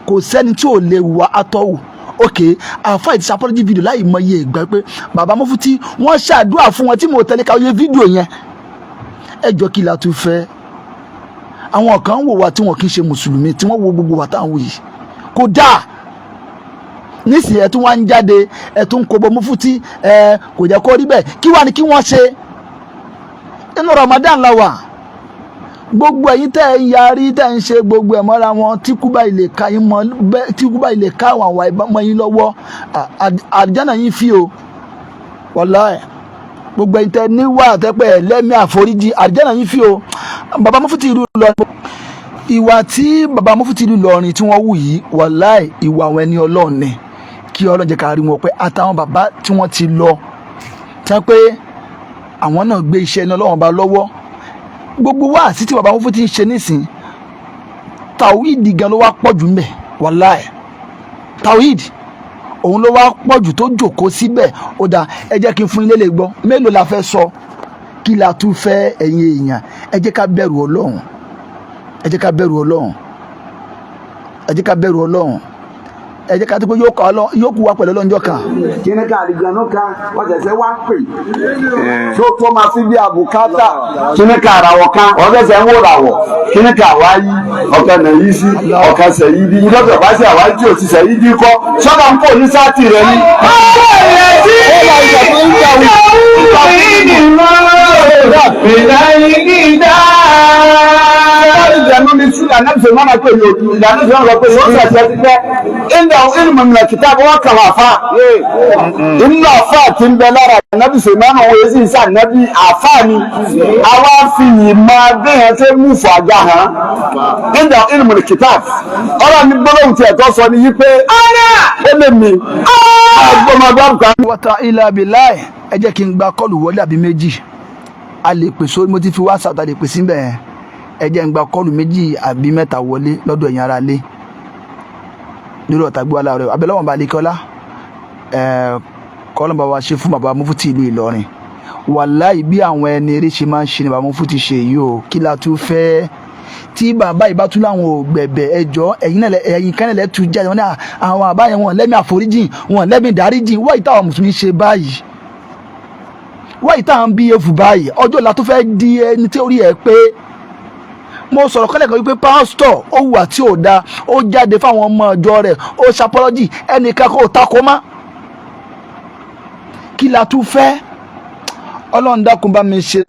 kò sẹ́ni tí ò lè wà àtọ́wò ok àfa ìtìsí apology video láì mọye ìgbà pé bàbá Mufti wọ́n ṣàdúrà fún wọn tí mo tẹ̀lé káwé fídíò yẹn ẹ jọ̀ọ́ kí la tún fẹ́ àwọn kan wò wá tí wọn kì í ṣe mùsùlùmí tí wọ́n wo gbogbo wa táwọn yìí kò dáa nísìnyí ẹ tún wá ń jáde ẹ tún kó bọ Mufti kò jẹ́ kó rí bẹ́ẹ̀ kí wàá ní kí wọ́n ṣe inú Ramadan la wà gbogbo ẹ̀yin tẹ́ ń yarí tẹ́ ń ṣe gbogbo ẹ̀ mọ́ra wọn tí kúbà ilé ka yín mọ́ tí kúbà ilé ká àwọn àwa ìbámọ́ yín lọ́wọ́ àdìjánà yín fi o wallahi gbogbo ẹ̀yin tẹ́ níwà tẹ́pẹ́ lẹ́mí àforíjì àdìjánà yín fi o bàbá Mufti ìlú Ìlọrin ìwà tí bàbá Mufti ìlú Ìlọrin tí wọ́n wù yìí wallahi ìwà àwọn ẹni Ọlọ́run ni kí Ọlọ́run jẹ́ ká rí wọn pé àtàwọn bàbá tí wọ́n ti lọ tẹ́ pé àwọn náà gbé iṣẹ́ iná Ọlọ́run bá lọ́wọ́ gbogbo wa sí tí bàbá Mufti ń ṣe nísìn tawhid gan ló wá pọ̀jù ń bẹ̀ wàláì tawhid òun ló wá pọ̀jù tó jòkó síbẹ̀ ó dà ẹ jẹ́ kí n fún ilé lè gbọ́ mélòó la fẹ́ sọ kí la tún fẹ́ ẹ̀yin èèyàn ẹ jẹ́ ká bẹ̀rù Ọlọ́run ẹ jẹ́ ká bẹ̀rù Ọlọ́run ẹ jẹ́ ká bẹ̀rù Ọlọ́run ẹ jẹ́ ká tó pé yóò kú wa pẹ̀lú ọlọ́njọ́ kan. kíni ká àlìjánu kan wọ́n tẹ̀sẹ̀ wá pè tó máa fi bí àbùkátà kíni ká àràwọ̀ kan wọ́n tẹ̀sẹ̀ ń wò ràwọ̀ kíni ká àwáyí ọ̀kan nàyí sí ọ̀kan sẹ̀yí bí lọ́sọ̀ bá sí àwáyí tí ò ti sẹ̀yí bí kọ́ sọ́dọ̀ ń kò ní sáàtì rẹ̀ ni. ìdáná ní sílẹ̀ anábìsẹ̀ máa pè ní òkú ìdáná ìṣẹ́ ọ̀rọ̀ pé yóò ṣẹ̀ṣẹ̀ ti fẹ́ ilmu min alkitab wọn kàn wá fa inú àfa tí ń bẹ lára ànábì sèmánà wọn yéé sì ń sá ànábì àfa ni àwa fi yìí máa déyàn tẹ mú fún àga hàn inú ilmu alkitab ọ̀rọ̀ ní gbólóhùn tí ẹ̀tọ́ sọ ni yí pé ó lè mi àgbọ̀mọdọ́gba. wọ́tá ilẹ̀ abiláì ẹ jẹ́ kí n gba kọ́ọ̀lù wọlé àbí méjì a lè pè sórí mo ti fi WhatsApp a lè pè síbẹ̀ ẹ jẹ́ n gba kọ́ọ̀lù méjì àbí mẹ́ta wọlé lọ́dọ̀ ẹ̀yin ará lé lórí ọ̀tá gbọ́ aláwọ̀ abẹ́lẹ́wọ̀n bá lékọ́lá kọ́lọ́mbà wa ṣe fún bàbá Mufti ìlú Ìlọrin wàláì bí àwọn ẹni eré ṣe máa ń ṣe ni bàbá Mufti ṣe yìí o kí la tún fẹ́ tí bàbá ìbá tún láwọn ò gbẹ̀bẹ̀ ẹjọ́ ẹ̀yin kan lẹ̀ tún jáde wọn ní àwọn àbá yẹn wọn lẹ́mí àforíjìn wọn lẹ́mí ìdáríjìn wọ́n ìta àwọn mùsùlùmí ṣe báyìí wọ́n ìta àwọn bí efu báyìí ọjọ́ ìlà tó fẹ́ di ẹni tí orí ẹ̀ pé mo sọ̀rọ̀ kọ́lẹ̀ kan wípé pásítọ̀ ó wà tí ò da ó jáde fáwọn ọmọ ọjọ́ rẹ̀ ó ṣapọ́lọ́jì ẹnìkan kò takò mọ́ kí la tún fẹ́ Ọlọ́run dákun bá mi ṣe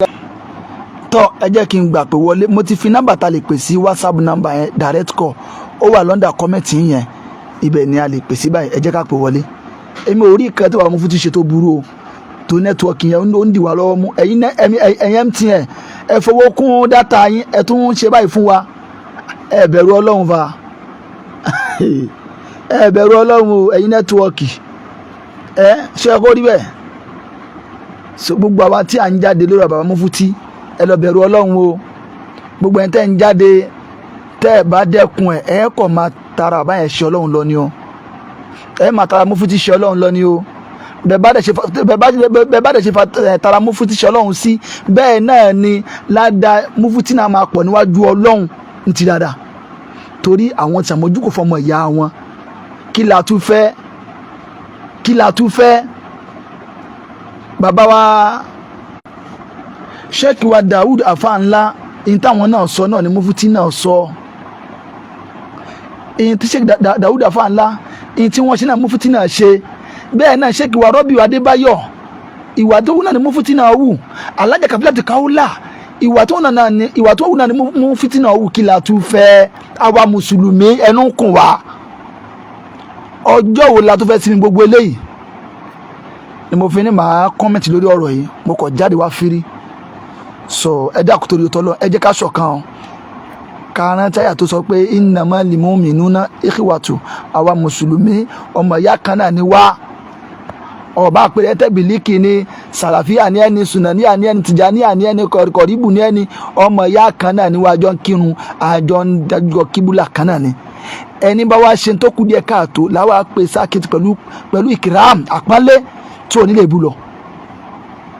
tọ́ ẹ jẹ́ kí n gbà pé wọlé mo ti fi nọ́mbà ta lè pè sí WhatsApp nọ́mbà yẹn direct call ó wà lọ́ndà kọ́mẹ́ǹtì yẹn ibẹ̀ ni a lè pè sí báyìí ẹ jẹ́ ká pè wọlé èmi ò rí ìkan tí bàbá Mufti ṣe tó burú o tó nẹ́tíwọ́ọ̀kì yẹn ó ń dìwà lọ́wọ́ mú ẹ̀yin MTN ẹ fowó kún dátà yín ẹ tún ṣe báyìí fún wa ẹ bẹ̀rù Ọlọ́run fa ẹ bẹ̀rù Ọlọ́run o ẹ̀yin nẹ́tíwọ́ọ̀kì ṣe ẹ kó rí bẹ́ẹ̀ so gbogbo àwa tí à ń jáde lórí bàbá Mufti ẹ lọ bẹ̀rù Ọlọ́run o gbogbo ẹni tẹ́ ń jáde tẹ́ ẹ bá dẹ́kun ẹ kọ̀ máa tara bàbá yẹn ṣe Ọlọ́run lọ ni o ẹ máa tara Mufti ṣe Ọlọ́run lọ ni o bẹ́ẹ̀ bá dẹ̀ ṣe tara Mufti ṣe Ọlọ́run sí bẹ́ẹ̀ náà ni ládàá Mufti náà máa pọ̀ níwájú Ọlọ́run ní ti dáadáa torí àwọn tí àmójúkò fọmọ ìyá wọn kí la tún fẹ́ bàbá wa Sheikh wa Daud afa ńlá in táwọn náà sọ náà ni Mufti náà sọ in tí Sheikh Daud afa ńlá in tí wọ́n ṣe náà Mufti náà ṣe bẹ́ẹ̀ náà Sheikh wa Rabiu Adébáyọ̀ ìwà tó wù náà ni Mufti náà wù Alhaja Kafilatu Kaula ìwà tó wù náà ni Mufti náà wù kí la tún fẹ́ àwa mùsùlùmí ẹnu kùn wá ọjọ́ wo la tún fẹ́ sinmi gbogbo eléyìí ni mo fi ní màá kọ́mẹ̀ntì lórí ọ̀rọ̀ yìí mo kọ̀ jáde wá fírí sọ ẹ dákun torí ọtọ́ lọ ẹ jẹ́ ká ṣọ̀kan o kàrán táyà tó sọ pé innamal mu'minuna ikhwatu àwa mùsùlùmí ọmọ ìyá kan náà ni wá ọba àpẹẹrẹ tẹbílíkì ni sàlàfíà ní ẹni sùnàníà ní ẹni tìjàníà ní ẹni kọríbù ní ẹni ọmọ ìyá kan náà ni wọ́n àjọ ń kírun àjọ ń dájọ́ kíbúlà kan náà ni ẹni bá wá ṣe tó kú díẹ̀ káàtó láwa pè sákìtì pẹ̀lú ìkìrám àpọ́nlé tí ò nílé ìbú lọ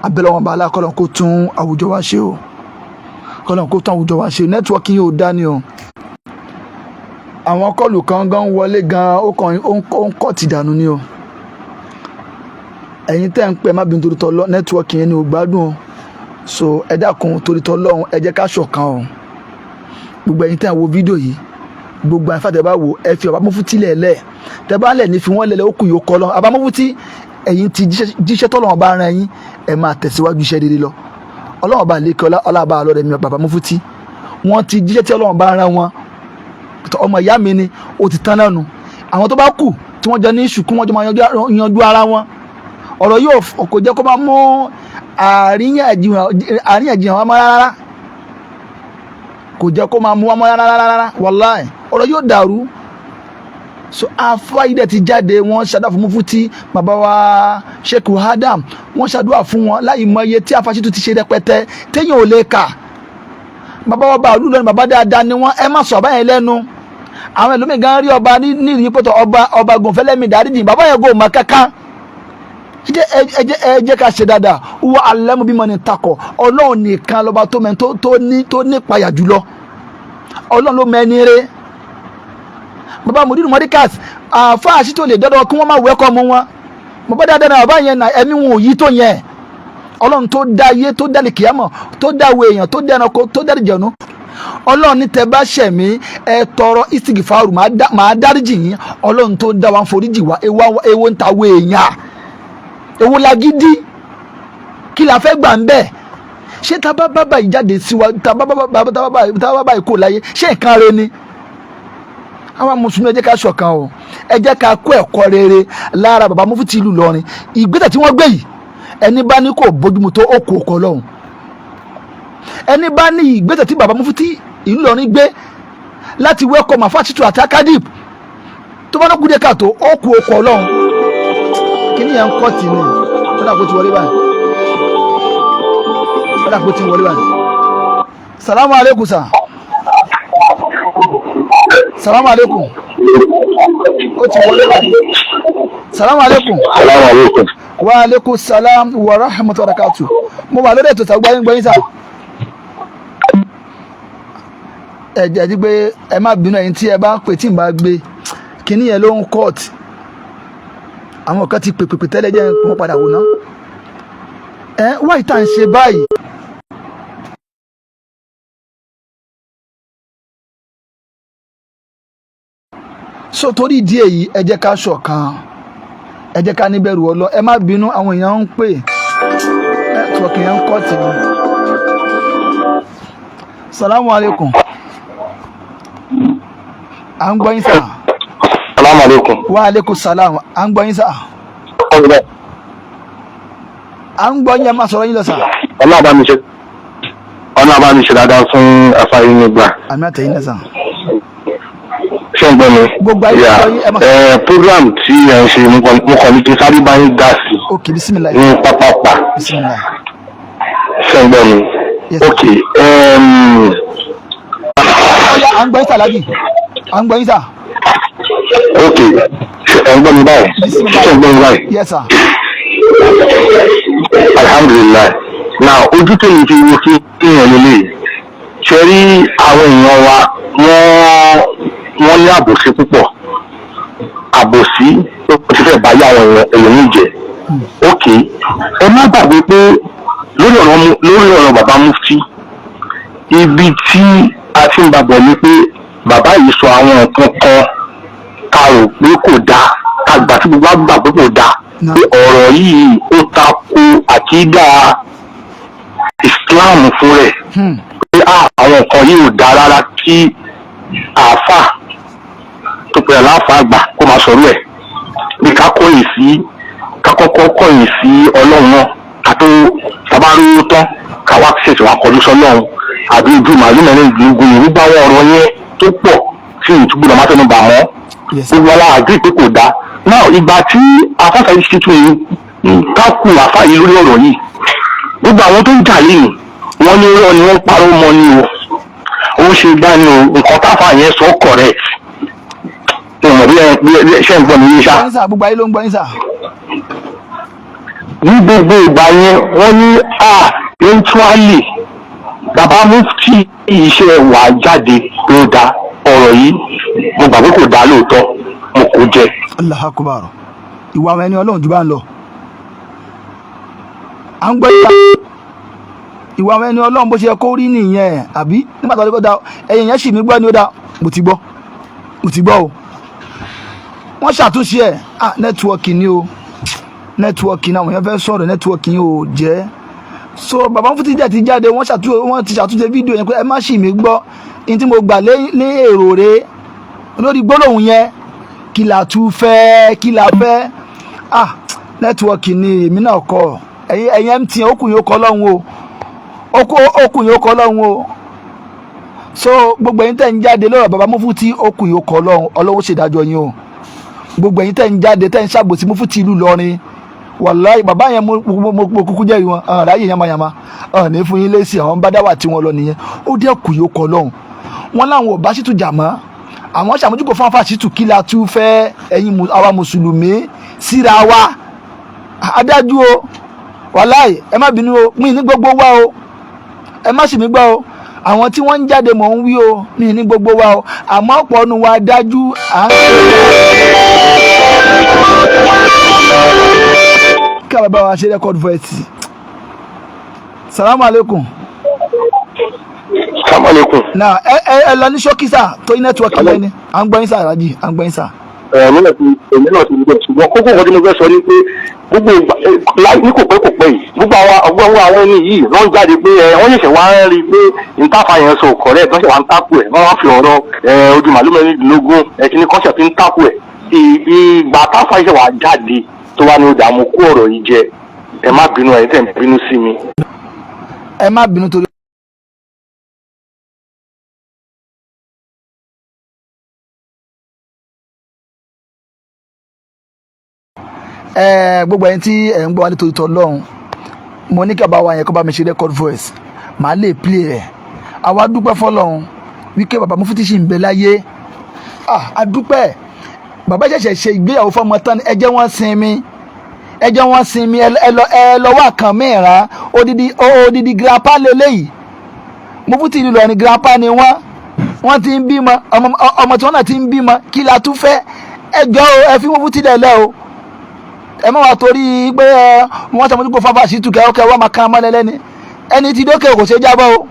abẹ́lẹ́ wọn bá alákọ̀ọ́lọ́ kó tún àwùjọ wa ṣe o kọ́lọ́n kó tún àwùjọ wa ṣe nẹ́tíwọ́kì yóò dá ni o àwọn kọlù kan gan wọlé gan ó ń kọ́ ti dànù ni o ẹ̀yin tẹ́ ń pẹ́ má bí nítorí tọ́lọ́ nẹ́tíwọ́kì yẹn ni ò gbádùn o so ẹ dákun torí tọ́lọ́hún ẹ jẹ́ ká ṣọ̀kan o gbogbo ẹ̀yin tẹ́ ń wo fídíò yìí gbogbo àyànfà tẹ́ bá wò ẹ fi Ọbámufti lẹ̀ tẹ́ bá lẹ̀ ní fi wọ́n lẹ̀ ó kù yóò kọ́ lọ Ọbámufti ẹ̀yin ti jíṣẹ́ tọ́lọ́wọ́n bá ran yín ẹ máa tẹ̀síwájú iṣẹ́ rere lọ ọlọ́wọ́n bá lè kí ọlọ́ba àlọ́rẹ̀ mi Ọbámufti wọ́n ti jíṣẹ́ tí ọlọ́wọ́n bá ran wọn ọmọ ìyá mi ni ó ti tán náà nu àwọn tó bá kù tí wọ́n jọ ní ìṣùkú wọ́n jọ máa yanjú ara wọn ọ̀rọ̀ yóò kò jẹ́ kó máa mú àríyànjiyàn wọn mọ́ rárá kò jẹ́ kó máa mú wọn mọ́ rárá wàláì ọ̀rọ̀ yóò dàrú so afáyídẹ̀ ti jáde wọ́n ṣàdúrà fún Mufti bàbá wa Sheikh Adam wọ́n ṣàdúrà fún wọn láì mọ iye tí Afáṣítù ti ṣe rẹpẹtẹ téèyàn ò lè kà bàbá wa bàálù lọ́nà bàbá dáadáa ni wọ́n ẹ má sọ báyẹn lẹ́nu àwọn ẹlòmíì gan rí ọba ní ìrìn pẹ̀tọ̀ ọba gùnfẹ́lẹ́mì dáríjì bàbá yẹn gò mọ́ kankan ẹ jẹ́ ká ṣe dáadáa wọ́n alẹ́mú bímọ ní takọ̀ ọlọ́run nìkan lọ́ba tó ní ìpayà jùlọ ọlọ́run ló mẹ́ni rẹ̀ bàbá Mudiru Modikas Afáṣítù tó lè dọ́dọ̀ kí wọ́n má wẹ́kọ̀ mú wọn bàbá dáadáa náà bàbá yẹn ẹ̀mí wọn ò yí tó yẹn ọlọ́run tó dá ayé tó dá lìkìyàmọ̀ tó dá àwọn èèyàn tó dá ẹranko tó dá ìjọ̀nù ọlọ́run ní tẹ́ bá ṣẹ̀mí ẹ tọrọ istighfaru máa dáríjì yín ọlọ́run tó dá wa ń foríjì wá ewo ń ta àwọn èèyàn ewo lagídí kí la fẹ́ gbà ń bẹ̀ ṣé tábà bàbá ìjáde síwájú tábà bàbá ìkó láyé ṣé nǹkan rẹ ni àwọn mùsùlùmí ẹ jẹ́ ká ṣọ̀kan o ẹ jẹ́ ká kó ẹ̀kọ́ rere lára bàbá Mufti ìlú Ìlọrin ìgbésẹ̀ tí wọ́n gbé yìí ẹni bá ní kò bójúmu tó ó kó ọkọ lọ́hùn ẹni bá ní ìgbésẹ̀ tí bàbá Mufti ìlú Ìlọrin gbé láti wẹ́kọ̀mù Afáṣítù àti Akadip tó bá lọ́kùnrin káàtó ó kó ọkọ lọ́hùn kí ni yẹn ń kọ́ tì ní tọ́lá kó ti wọlé báyìí salamu aleykum sa salamu aleykum ó ti wọlé báyìí salamu aleykum wa aleykum salam wa rahmatullahi wa barakatuh mo wà lórí ètò ìtàgbà gbọ́yìn sá ẹ̀jẹ̀ ti pé ẹ má bínú ẹ̀yin tí ẹ bá pè tí n bá gbé kíní yẹn ló ń court àwọn kan ti pèpèpè tẹ́lẹ̀ jẹ́ wọ́n padà wò ná wá ìta ń ṣe báyìí. so torí ìdí èyí ẹ jẹ́ ká ṣọ̀kan ẹ jẹ́ ká níbẹ̀rù ọlọ́ ẹ má bínú àwọn èèyàn ń pè nẹ́tíwọ̀kì yẹn ń kọ́ tì mí. salamu aleykum à ń gbọ́ yín sà. salamu aleykum. wa aleykum salam à ń gbọ́ yín sà. à ń gbọ́ yín ẹ má sọ̀rọ̀ yín lọ sà. ọlọ́ọ̀bá mi ṣe dáadáa fún afárí nígbà. àmì àtẹ̀yìn náà sà. ṣé ń gbọ́ mi. gbogbo ayé sọ yín ẹ má sọ. program tí ẹ ń ṣe mo kàn ní kí sáré bá yín dá sí. ok bisimilayi. ní pápápá. bisimilayi. ṣé ń gbọ́ mi. ok. à ń gbọ́ yín sà lábì à ń gbọ́ yín sà. ok ẹ ń gbọ́ mi báyìí. ṣé ń gbọ́ mi báyìí. yes sir. alhamdulilayi na ojú tó yìí fi wo sí èèyàn lélẹ̀ ṣe rí àwọn èèyàn wa wọ́n ní àbòsí púpọ̀ àbòsí tó ti fẹ́ báyà àwọn èèyàn jẹ ok ẹ má gbàgbé pé lórí ọ̀rọ̀ bàbá Mufti ibi tí a ti ń babọ̀ ni pé bàbá yìí sọ àwọn nǹkan kan ká rò pé kò dáa ká gbà tí gbogbo àgbà pé kò dáa pé ọ̀rọ̀ yìí ó tako àkídà Islam fún rẹ̀ pé àwọn nǹkan yìí ò dáa rárá kí àáfà tó pẹ̀lú àáfà àgbà kó máa sọ̀rọ̀ ẹ̀ bí ká kọ́kọ́ kọ̀yìn sí Ọlọ́run náà ká tó tabarí tán ká wá ṣèṣe wá kọjú sọ́lọ́run àbí ojú màálù mẹ́rin ìgbìngùn yìí nígbà wọn ọ̀rọ̀ yẹn tó pọ̀ sí ìtúgbọ́dọ̀ má tẹnu bà mọ́ gbogbo wa àgbẹ̀ pé kò dáa náà ìgbà tí afáfẹ́ ṣe tún yìí ká kú àfa yìí lórí ọ̀rọ̀ yìí. Gbogbo àwọn tó ń jà lẹ́yìn wọ́n ní irọ́ ni wọ́n parọ́ mọ́ ni o. Ó ṣe gbá ni o, nǹkan táfà yẹn sọ correct. Ìmọ̀ bí ṣe ń gbọ́ mi yé ṣá. Gbogbo ayé ló ń gbọ́ yín sà. Ní gbogbo ìgbà yẹn wọ́n ní eventually bàbá mufti iṣẹ́ wà jáde ló da ọ̀rọ̀ yìí mo gbà pé kò dá lóòótọ́ mo kò jẹ. Allahu Akbar. Ìwà àwọn ẹni Ọlọ́run jù bá ń lọ. À ń gbọ́ ìwà àwọn ẹni Ọlọ́run bó ṣe yẹ kó rí nìyẹn àbí nígbà tó lè kó da ẹ̀yìn yẹn sì mí gbọ́ ni ó da mo ti gbọ́ o. Wọ́n ṣàtúnṣe ẹ̀ nẹ́tíwọ́ọ̀kì ni o nẹ́tíwọ́ọ̀kì náà wọ́n yẹn fẹ́ sọ̀rọ̀ nẹ́tíwọ́ọ̀kì yìí ò jẹ́. So bàbá Mufti jẹ́ ti jáde wọ́n ti ṣàtúnṣe fídíò yẹn pé ẹ má ṣì mí gbọ́ ní tí mo gbà lé èrò rẹ̀ lórí gbólóhùn yẹn kí la tún fẹ́ nẹ́tíwọ́ọ̀kì ni èmi náà kọ ẹ̀yin MTN okùn yóò kọ́ lọ́hùn o okùn yóò kọ́ lọ́hùn o. So gbogbo ẹ̀yin tẹ́ ń jáde lọ́rọ̀ bàbá Mufti okùn yóò kọ́ lọ́hùn Ọlọ́run ṣèdájọ́ yín o. Gbogbo ẹ̀yin tẹ́ ń jáde tẹ́ ń ṣàgbòsí Mufti ìlú Ìlọrin wàláì bàbá yẹn mo kúkú jẹ́rìí wọn ráyè yamayama ní fún yín lẹ́sìn àwọn bá dáwà tí wọ́n lọ nìyẹn ó dẹ́ kù yóò kọ́ lọ́hùn wọn láwọn ò bá ṣìtú jà mọ́ àwọn ṣàmójúkò fún àfàṣìtú kí la tún fẹ́ ẹ̀yin àwa mùsùlùmí síra wa adájú o wàláì ẹ má bínú o mí ní gbogbo wa o ẹ má sì mí gbọ́ o àwọn tí wọ́n ń jáde mọ̀ ń wí o mí ní gbogbo wa o àmọ́ ọ̀pọ̀ ọ̀nù wa dájú à ń ká bàbá wa ṣe record voice. Salamu alaikum. Salamu alaikum. Na ẹ lọ ní ṣókísà tó ní nẹ́tíwọ́ọ̀kì lẹ́ni à ń gbọ́ yín sà rájì à ń gbọ́ yín sà. Èmi náà ti gbọ́ ṣùgbọ́n kókó nǹkan tí mo fẹ́ sọ ni pé gbogbo ní kò pẹ́ yìí gbogbo àwọn ẹni yìí wọ́n jáde pé wọ́n ṣẹ̀ṣẹ̀ wá ń rí i pé ìtafà yẹn sọ correct wọ́n ṣẹ̀ wá ń tápù ẹ̀ wọ́n wá fi ọ̀rọ̀ ojú màálù mẹ́rìndínlógún kíní kọ́ṣẹ̀ fi ń tápù ẹ̀ ìgbà táfà yẹn wá jáde tó wá ní ó dààmú kó ọ̀rọ̀ yìí jẹ ẹ má bínú ẹ̀yin tẹ́ ń bínú sí mi. Ẹ má bínú torí. Gbogbo ẹ̀yin tí ẹ ń gbọ́ wá nítorí tọ́lọ́run mo ní kí bàbá wa yẹn kó bá mi ṣe record voice màá lè play rẹ̀ àwa dúpẹ́ fọ́lọ́run wípé bàbá Mufti ṣì ń bẹ láyé a dúpẹ́ bàbá ṣẹ̀ṣẹ̀ ṣe ìgbéyàwó fọmọ tán ẹ jẹ́ wọ́n sinmi ẹ lọ wá kan mìíràn odidi grandpa lélẹ́yìí Mufti ìlú Ìlọrin grandpa ni wọ́n ti ń bímọ ọmọ tí wọ́n náà ti ń bímọ kí la tún fẹ́ ẹ jọ ẹ fi Mufti lẹ́lẹ́ o ẹ má wá torí pé wọ́n sọ mọ́tò fáfá sí tùkẹ́ ọkẹ́ wọ́n máa kán mọ́ lẹ́lẹ́ni ẹni tí dókè kò ṣe jábọ́ o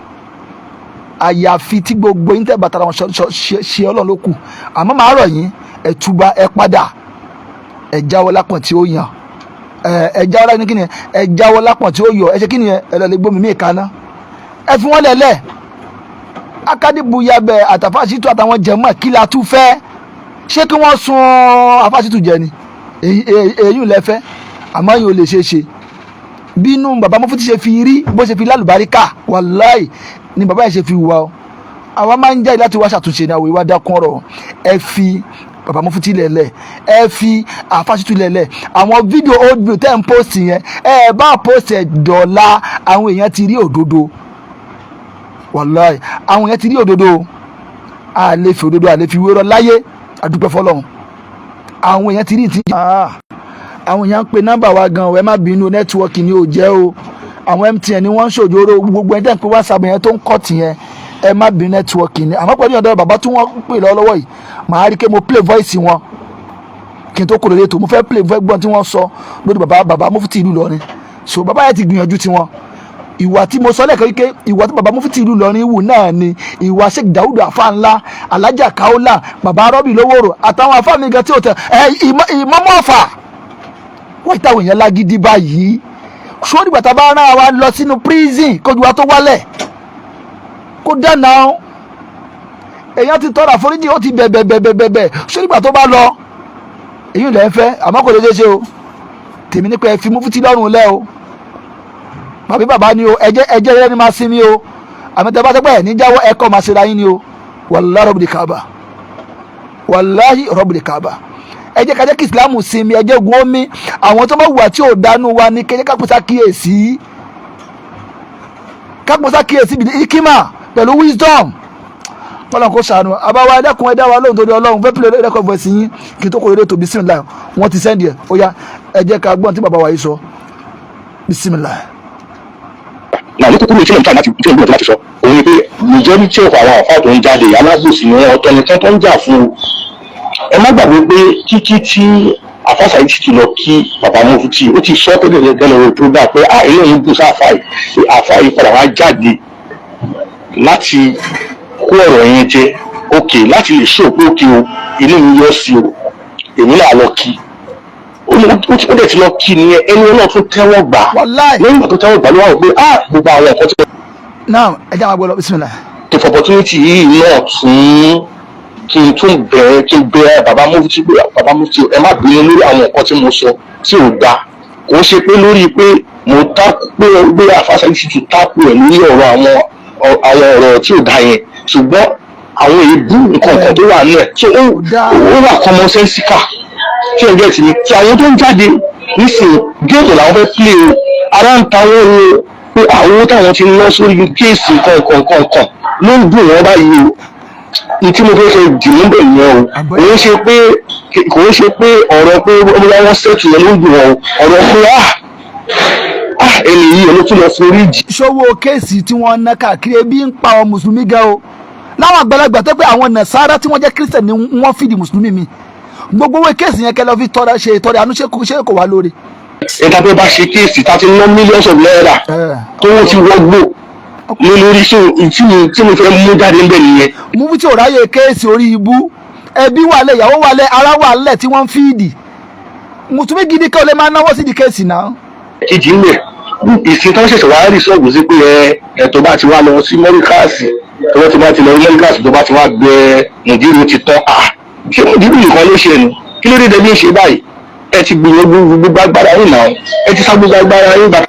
àyàfi tí gbogbo yín tẹ́ bàtàrà wọn ṣe Ọlọ́run ló kù àmọ́ màá rọ̀ yín ẹ túbà ẹ padà ẹ jáwọ́ lápọ̀n tí ó yàn ẹ jáwọ́ lápọ̀n kí ni ẹ jáwọ́ lápọ̀n tí ó yọ ẹ ṣe kí ni ẹ lọ lè gbómi mí kaná ẹ fi wọ́n lẹ̀lẹ̀ akadibu yabẹ àtàfàṣìtú àtàwọn jẹ̀mọ́ kí la tún fẹ́ ṣé kí wọ́n sun àfàṣìtú jẹ ni èyí lẹ fẹ́ àmọ́ yìí ò lè ṣe bínú bàbá Mufti ṣe fi rí bó ṣe fi lálùbáríkà wàláì ni bàbá yẹn ṣe fi wà ó àwa máa ń jáde láti wá ṣàtúnṣe ní àwọn ìwà dákun ọ̀rọ̀ ẹ fi bàbá Mufti lẹ̀lẹ̀ ẹ fi àfàṣìtú lẹ̀lẹ̀ àwọn fídíò old video tẹ́ ń post yẹn ẹ bá post ẹ̀ dọ̀la àwọn èèyàn ti rí òdodo wàláì àwọn èèyàn ti rí òdodo a lè fi òdodo a lè fi wérọ láyé àdúpẹ́ fọlọ́run àwọn èèyàn ti rí ti àwọn èèyàn ń pe nọ́mbà wa gan ẹ má bínú nẹ́tíwọ́ọ̀kì ni ò jẹ́ o àwọn MTN ni wọ́n ń ṣòjóró gbogbo ẹ̀dá ń pe WhatsApp yẹn tó ń kọ́ tìyẹn ẹ má bínú nẹ́tíwọ́ọ̀kì ni àmọ́ pẹ̀lú ọ̀dọ́ bàbá tí wọ́n pè lọ́wọ́ yìí màá rí i pé mo play voice wọn kí n tó kúrò létò mo fẹ́ play voice gbọ́n tí wọ́n sọ lórí bàbá Mufti ìlú Ìlọrin so bàbá yẹn ti gbìyànjú tiwọn ìwà tí mo sọ lẹ́ẹ̀kan wípé ìwà tí bàbá Mufti ìlú Ìlọrin wù náà ni ìwà Sheikh Daud afa ńlá Alhaja Kaola bàbá Rọ́bì Lówóró àtàwọn afá mi gan tí ò tẹ ìmọ̀mọ́ ọ̀fà wọ́n ìtàwọn èèyàn lágídí báyìí sórí gbàtà bá rán wa lọ sínú prison kójú wa tó wálẹ̀ kó dáná èèyàn ti tọrọ àforíjì ó ti bẹ̀bẹ̀bẹ̀bẹ̀ sórí gbà tó bá lọ èyí lẹ́ ń fẹ́ àmọ́ kò lè ṣe o tèmi nípa ẹ fi Mufti lọ́rùn lẹ́ o bàbí bàbá ni o ẹjẹ́ rẹ ni máa sinmi o àmì tẹ́ bá tẹ́ pẹ́ ní jáwọ́ ẹ̀kọ́ máa ṣe ra yín ni o wàláhì Rabbil Kaaba wàláhì Rabbil Kaaba ẹ jẹ́ ká jẹ́ kí Islam sinmi, ẹ jẹ́ gun omi àwọn tó bá wù àti òdánù wa ní kẹjẹ́ kápẹ́sà kíyèsí bìí ikima pẹ̀lú wisdom. Ọlọ́run kò ṣàánú àbáwá ẹ̀dẹ́kun ẹ̀dá wa lóhùn torí Ọlọ́run fẹ́ pílẹ̀ ẹ̀dẹ́kun voice yín kí n tó kó lórí ètò bismillah wọ́n ti sẹ́ndì ẹ̀ ó yá ẹ jẹ́ ká gbọ́n tí bàbá wa yìí sọ bismillah. Náà ní kúkúrú tí mo ń ta láti sọ òun ni pé majority of àwọn àfáà tó ń jáde alábòsí ni wọn ọ̀tọ̀ nìkan tó ń jà fún un. Ẹ má gbàgbé pé kíkí tí àfáà Saheed Shittu lọ kí bàbá Mufti ó ti sọ tẹ́lẹ̀ lọ́wọ́ tó dà pé eléyìí bù sáfà yìí àfáà yìí padà wá jáde láti kó ọ̀rọ̀ yẹn jẹ òkè láti lè ṣó pé òkè o inú mi yọ sí o èmi náà lọ kí ó dẹ̀ ti lọ kí ni ẹni náà tún tẹ́wọ́ gbà lẹ́yìn ìgbà tó tẹ́wọ́ gbà ló wà wọ́n pé gbogbo àwọn nǹkan tí. now ẹ jẹ́ àwọn agbọ́dọ̀ bismillah. tó fọ opportunity yìí náà tún kí n bẹ bàbá Mufti pé bàbá Mufti ẹ má bínú lórí àwọn nǹkan tí mo sọ tí ò dáa kò ń ṣe pé lórí pé mo tákù pé gbé àfáà Saheed Shittu tákù ẹ̀ lórí ọ̀rọ̀ àwọn ọ̀rọ̀ tí ò dáa yẹn ṣùgbọ́n àwọn èébú nǹkan kan tó wà nílẹ̀ tí ó wà common sensical tí ẹ̀ gẹ̀ẹ́sì ni tí àwọn tó ń jáde nísìnyí géèmù làwọn fẹ́ play o ara ń ta wọ́n o pé àwọn táwọn ti lọ sórí kéèsì kọ̀ọ̀kan ló ń dùn wọ́n báyìí o ní tí mo fẹ́ ṣe dìmú bẹ̀ yẹn o kò ń ṣe pé ọ̀rọ̀ pé wọ́n ṣẹ́ẹ̀tì yẹn ló ń dùn wọ́n o ọ̀rọ̀ pé ẹni yìí ló tún lọ forí jì. ṣòwò kéèsì tí wọ́n ná káàkiri ebi ń pa àwọn mùsùlùmí gan o láwọn àgbàlagbà tó pé àwọn nàṣàrà tí wọ́n jẹ́ kírísítẹ̀ ni wọ́n fìdí mùsùlùmí mi gbogbo owó kéèsì yẹn kẹlẹ́ fi ṣe ìtọrẹ àánú ṣé kò wá lórí. ẹ̀ka tó bá ṣe kéèsì tá a ti ná millions of naira tó wọ́n ti wọ́gbó lórí tí mo fẹ́ mú jáde ńbẹ̀ nìyẹn. Mufti ò ráyè kéèsì orí ibú ẹbí wà lẹ̀ ìyàwó wà lẹ̀ ará wà lẹ̀ tí wọ́n ń fìdí mùsùlùmí gidi kẹ́ ò lè máa náwó sí di kéèsì náà. kejì ń bẹ̀ ìsìn tó ń ṣẹ̀ṣẹ̀ wá rí sọ́ọ̀bù sí pé tó bá ti wá lọ sí mọ́ríkàsì tó ti bá ti lọ mọ́ríkàsì tó bá ti wá gbẹ mùdírù ti tán ṣé mùdírù nìkan ló ṣe ni kí ló dé dẹbí ń ṣe báyìí ẹ ti gbìyànjú gbogbo agbára yìí náà ẹ ti sá gbogbo agbára yìí bá.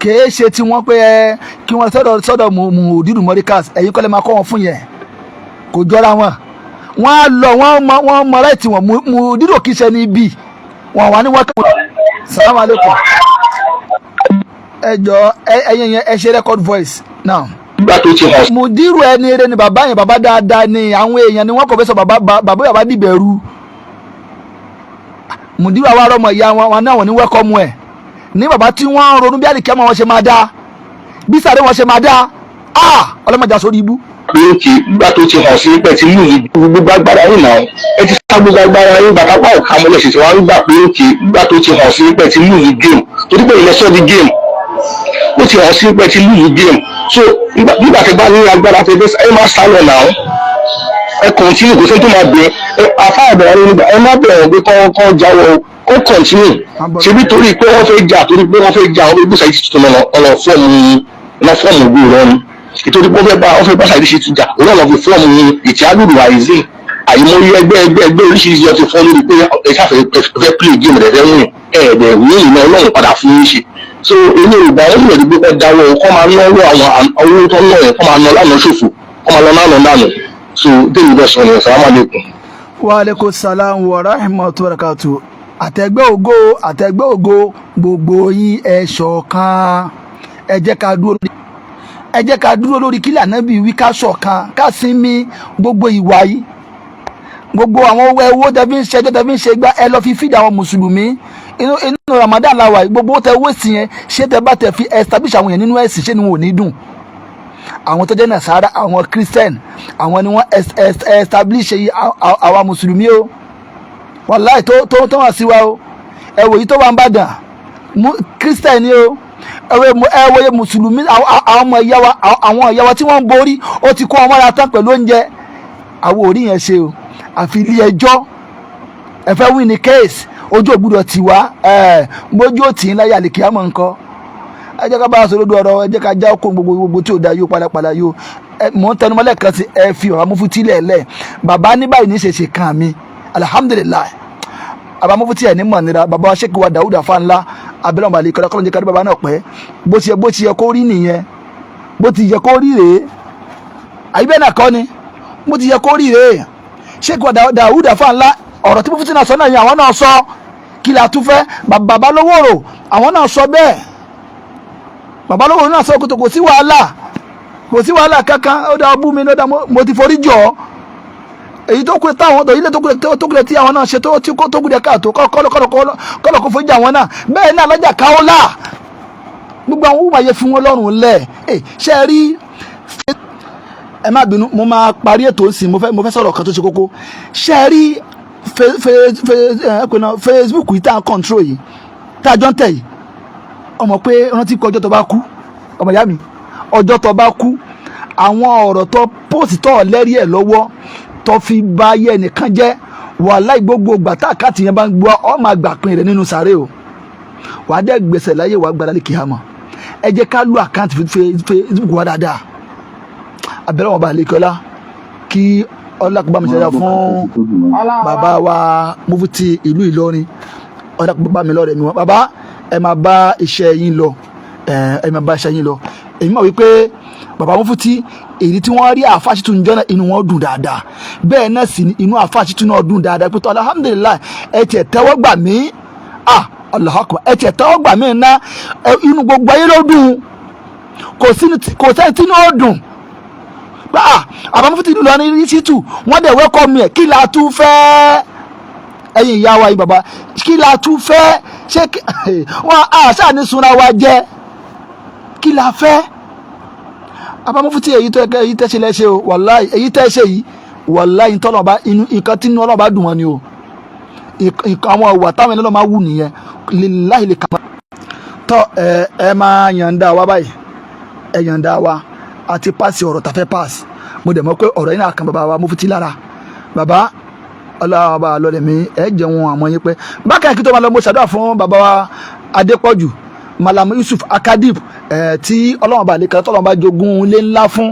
kìí ṣe tí wọ́n pé kí wọ́n sọ́dọ̀ mùdírù mọ́ríkàsì ẹ̀yin kọ́lẹ́ máa kọ́ wọn fún yẹn kò jọra wọn wọ́n á lọ wọ́n mọ láìtì wọn mùdírù kìí ṣe ní ibi wọn wà ní wọ́n kọ́ salamu alaikum ẹ jọ ẹyin yẹn ẹ ṣe record voice now. nígbà tó ti hàn. mùdírù ẹni eré ni bàbá yẹn bàbá dáadáa ni àwọn èèyàn ni wọ́n kò fẹ́ sọ bàbá dìbẹ̀rù mùdírù àwọn arọmọ ìyá wọn náà wọ́n ní wẹ́kọ̀mù ẹ̀ ní bàbá tí wọ́n ronú bí àdìkẹ́ wọn ṣe máa dá bí sàré wọn ṣe máa dá ọlọ́mọdé sórí ibú. lóòkè nígbà tó ti hàn sí pẹ̀ tí lù yìí gbogbo agbára yìí náà ẹ ti sá gbogbo agbára yìí bàtà pa òkà mọ́lẹ̀ ṣèṣe wá ń gbà pé òkè nígbà tó ti hàn sí pẹ̀ tí lù yìí game torí pé ìyẹn sọ́ di game ó ti hàn sí pé tí lù yìí game so nígbà tí bá ní agbára tẹ ẹ má sá lọ náà ẹ kọ̀ntínú kò sẹ́ni tó máa bẹ̀ afá àbẹ̀rẹ̀ rẹ nígbà ẹ má bẹ̀rẹ̀ pé kọ́ jáwọ́ kó kọ̀ntínú ṣebí torí pé wọ́n fẹ́ jà torí pé wọ́n fẹ́ jà wọ́n fẹ́ gbé Saheed Shittu ọ̀nà fọ́ọ̀mù ògbó rẹ ni ìtorí pé wọ́n fẹ́ bá Saheed Shittu jà òun náà lọ fi fọ́ọ̀mù ìtìádùrù àìsí àìmọye ẹgbẹ́ oríṣiríṣi ọtí fọ́ lórí pé ẹ ṣàfẹ́ fẹ́ play game rẹ̀ fẹ́ wìn ẹ̀ẹ́dẹ̀ wí ìná ọlọ́run padà fún yín ṣe so ilé ìgbà wọn lè gbé pẹ́ dáwọ́ kọ́ máa náwó àwọn owó tó ń náà yẹn kọ́ máa ná lánàá ṣòfò kọ́ máa lọ náà dànù so débi bẹ́ẹ̀ sọ yẹn salamu alaikum. wa alaikum salam wa rahmatullahi wa barakatuh àtẹ̀gbẹ́ ògo gbogbo yín ẹ ṣọ̀kan ẹ jẹ́ ká dúró lórí kílà nábì wí ká ṣọ̀kan ká sinmi gbogbo ìwà yìí gbogbo àwọn owó tẹ́ fi ń ṣẹjọ́ tẹ́ fi ń ṣe gbá ẹ lọ fi fídì àwọn mùsùlùmí inú Ramadan la wà gbogbo tẹ́ owó sí yẹn ṣé tẹ́ bá tẹ́ fi establish àwọn yẹn nínú ẹ̀sìn ṣé ni wọn ò ní dùn àwọn tó jẹ́ nàṣàrà àwọn Christian àwọn ni wọ́n establish àwa mùsùlùmí o wàláì tó wà sí wa o ẹ wò yìí tó wà ń bàdàn Christian ni o ẹ wòye mùsùlùmí àwọn ìyá wa tí wọ́n ń borí ó ti kó wọn mọ́ra tán pẹ̀lú oúnjẹ àwọn ò rí yẹn ṣe o àfi ilé ẹjọ́ ẹ fẹ́ win ní case ojú ògbúdọ̀ tì wá mójú òtì ńlá yà lè kí á mọ̀ nǹkan ẹ jẹ́ ká bá a sọ lódò ọ̀rọ̀ ẹ jẹ́ ká já okòó gbogbo tí ò da yóò padà yóò mò ń tẹnumọ́lẹ̀ kan sí ẹ fi bàbá Mufti lẹ̀lẹ̀ bàbá ní báyìí ní ṣèṣe kan mi alihamudulilayi bàbá Mufti ẹ̀ ní mọ̀ nira bàbá wa ṣèkì wa Dawuda Fanla abẹ́lẹ́ ọ̀bàlẹ̀ ìkọ́lá kọ́lọ́njẹ́ kárí bàbá náà pẹ́ bó ti yẹ kó rí nìyẹn bó ti yẹ kó rí rèé àyíbẹ́ náà kọ́ ni bó ti yẹ kó rí rèé ṣèkì wa Dawuda Fanla ọ̀rọ̀ tí Mufti náà sọ náà yẹn àwọn náà sọ kí la tún fẹ́ bàbá Lówórò àwọn náà sọ bẹ́ẹ̀ bàbá Lówórò náà sọ kò sí wàhálà kankan ó dá bú mi ó dá mo ti forí jọ èyí tó kúrẹ́ táwọn ọ̀dọ̀ ilé tó kúrẹ́ tí àwọn náà ṣe tó kúrẹ́ káàtó kọ́lọ̀ kó fojú àwọn náà bẹ́ẹ̀ náà lọ́jà káwọ́lá gbogbo àwọn wúwa yẹ fún wọn lọ́rùn lẹ̀ ṣe rí ẹ má bínú mo máa parí ètò ìsìn mo fẹ́ sọ̀rọ̀ kan tó ṣe kókó ṣe rí Facebook yìí tá à ń control yìí tá a jọ ń tẹ̀ yìí ọmọ pé rántí kọ ọjọ́ tó bá kú ọmọ ìyá mi ọjọ́ tó bá kú àwọn ọ̀rọ̀ tó post tó lẹ́rí ẹ̀ lọ́wọ́ tó fi bá yẹ nìkan jẹ́ wàláhì gbogbo ìgbà tá àkáàtì yẹn bá ń gbọ́ ọ máa gbà pin rẹ̀ nínú sàárè o wàá dẹ́ gbèsè láyé wàá gbàdá lè kíyàmọ̀ ẹ jẹ́ ká lo àkáǹtì Facebook wa dáadáa abẹ́rẹ́ wọn bá lè kọ́lá kí ọlákùnbá mi ṣẹlẹ̀ fún bàbá wa Mufti ìlú Ìlọrin ọlákùnbá mi lọ́rẹ̀ mi wọn bàbá ẹ máa bá iṣẹ́ yín lọ èyí mọ̀ wípé bàbá Mufti èyí tí wọ́n rí àáfàá Ṣítù ń jọ́nà inú wọn dùn dáadáa bẹ́ẹ̀ náà sì ni inú àáfàá Ṣítù náà dùn dáadáa pé tó alhamdulilayi ẹ tiẹ̀ tẹ́wọ́ gbà mí Allahu Akbar ẹ tiẹ̀ tẹ́wọ́ gbà mí ná inú gbogbo ayé ló dùn kò sẹ́ni tí inú ó dùn pé bàbá Mufti ìlú Ìlọrin rí Ṣítù wọ́n dẹ̀ wẹ́kọ̀ mi ẹ̀ kí la tún fẹ́ ẹ̀yin ìyá wa yìí bàbá kí la tún fẹ́ ṣé wọn àṣà ní sunra wa jẹ kí la fẹ́ bàbá Mufti èyí tẹ́ ṣe lẹ́ṣẹ̀ o wàláì èyí tẹ́ ṣe yìí wàláì nǹkan tí inú ọlọ́ba dùn wọn ni o àwọn ọ̀wà táwọn ẹni lọ́ọ́ máa wù nìyẹn lillahi lè kàmá. tọ́ ẹ máa yànda wa báyìí ẹ yànda wa àti páàsì ọ̀rọ̀ tàfẹ́ páàsì mo dẹ̀ mọ̀ pé ọ̀rọ̀ yìí náà kan bàbá wa Mufti lára bàbá ọlọ́wọ́ bá lọ́dẹ̀ mi ẹ jẹun àmọ́ yín pẹ́ bákan kí tó máa lọ mo ṣàdúrà fún bàbá wa Adépọ̀jù Malam Yusuf Akadib tí ọlọ́wọ́n bá lè kọ́lá tọ́lọ́wọ́n bá jogún ilé ńlá fún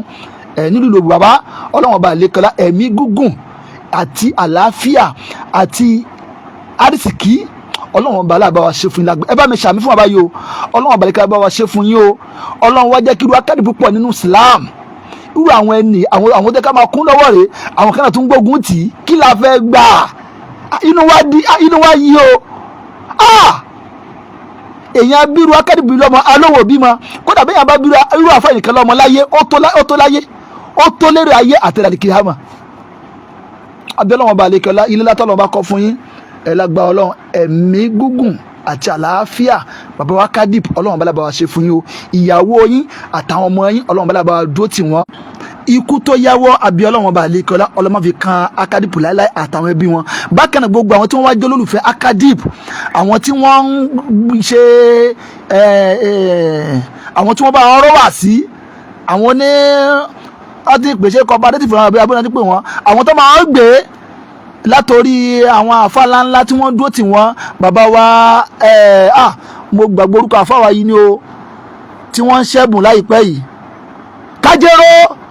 nílùú Ìlọrin bàbá ọlọ́wọ́n bá lè kọ́lá ẹ̀mí gúngùn àti àlàáfíà àti àrísìkí ọlọ́wọ́n bá láàbá wa ṣe fún yín lágbẹ́ ẹ bá mi ṣàmì fún bàbá yìí o ọlọ́wọ́n bá lè kọ́lá bá wa ṣe fún yín o ọlọ́wọ́n wá jẹ́ kí irú Akadib pọ̀ nínú Islam irú àwọn ẹni àwọn tẹ́ ká máa kún lọ́wọ́ rẹ̀ àwọn kan náà tún gbógun tì í kí la fẹ́ gbà inú wa yí o èèyàn bírú Akadib lọ́mọ alówó bímọ kódà bẹ́ẹ̀ yàn bá bírú irú àfáàyàn kan lọ́mọ láyé ó tó láyé ó tó lérò ayé àtẹ̀lẹ́ kìlámà abẹ́lẹ́ wọn bá lè kọ́lá ilé látọ̀ lọ́ba kọ́ fún yín ẹ̀ lágbá ọlọ́run ẹ̀mí gúngùn àti àlàáfíà bàbá wa Akadib ọlọ́run bá wa ṣe fún yín o ìyàwó yín àtàwọn ọmọ yín ọlọ́run bá wa dúró tì wọ́n ikú tó yáwọ́ àbí ọlọ́run bá lè kọ́lá ọlọ́mọ fi kan Akadib láíláí àtàwọn ẹbí wọn bákan náà gbogbo àwọn tí wọ́n wá jẹ́ olólùfẹ́ Akadib àwọn tí wọ́n ń ṣe àwọn tí wọ́n bá wọn rọ́wà sí àwọn ní láti pèsè cooperative fún àwọn abúlé pé wọn àwọn tó máa ń gbé látòrí àwọn àfáà ńlá tí wọ́n dúró tì wọ́n bàbá wa mo gbàgbọ́ orúkọ àfáà wa yìí ni o tí wọ́n ń ṣẹ́bùn láìpẹ́ yìí kájẹ́rọ́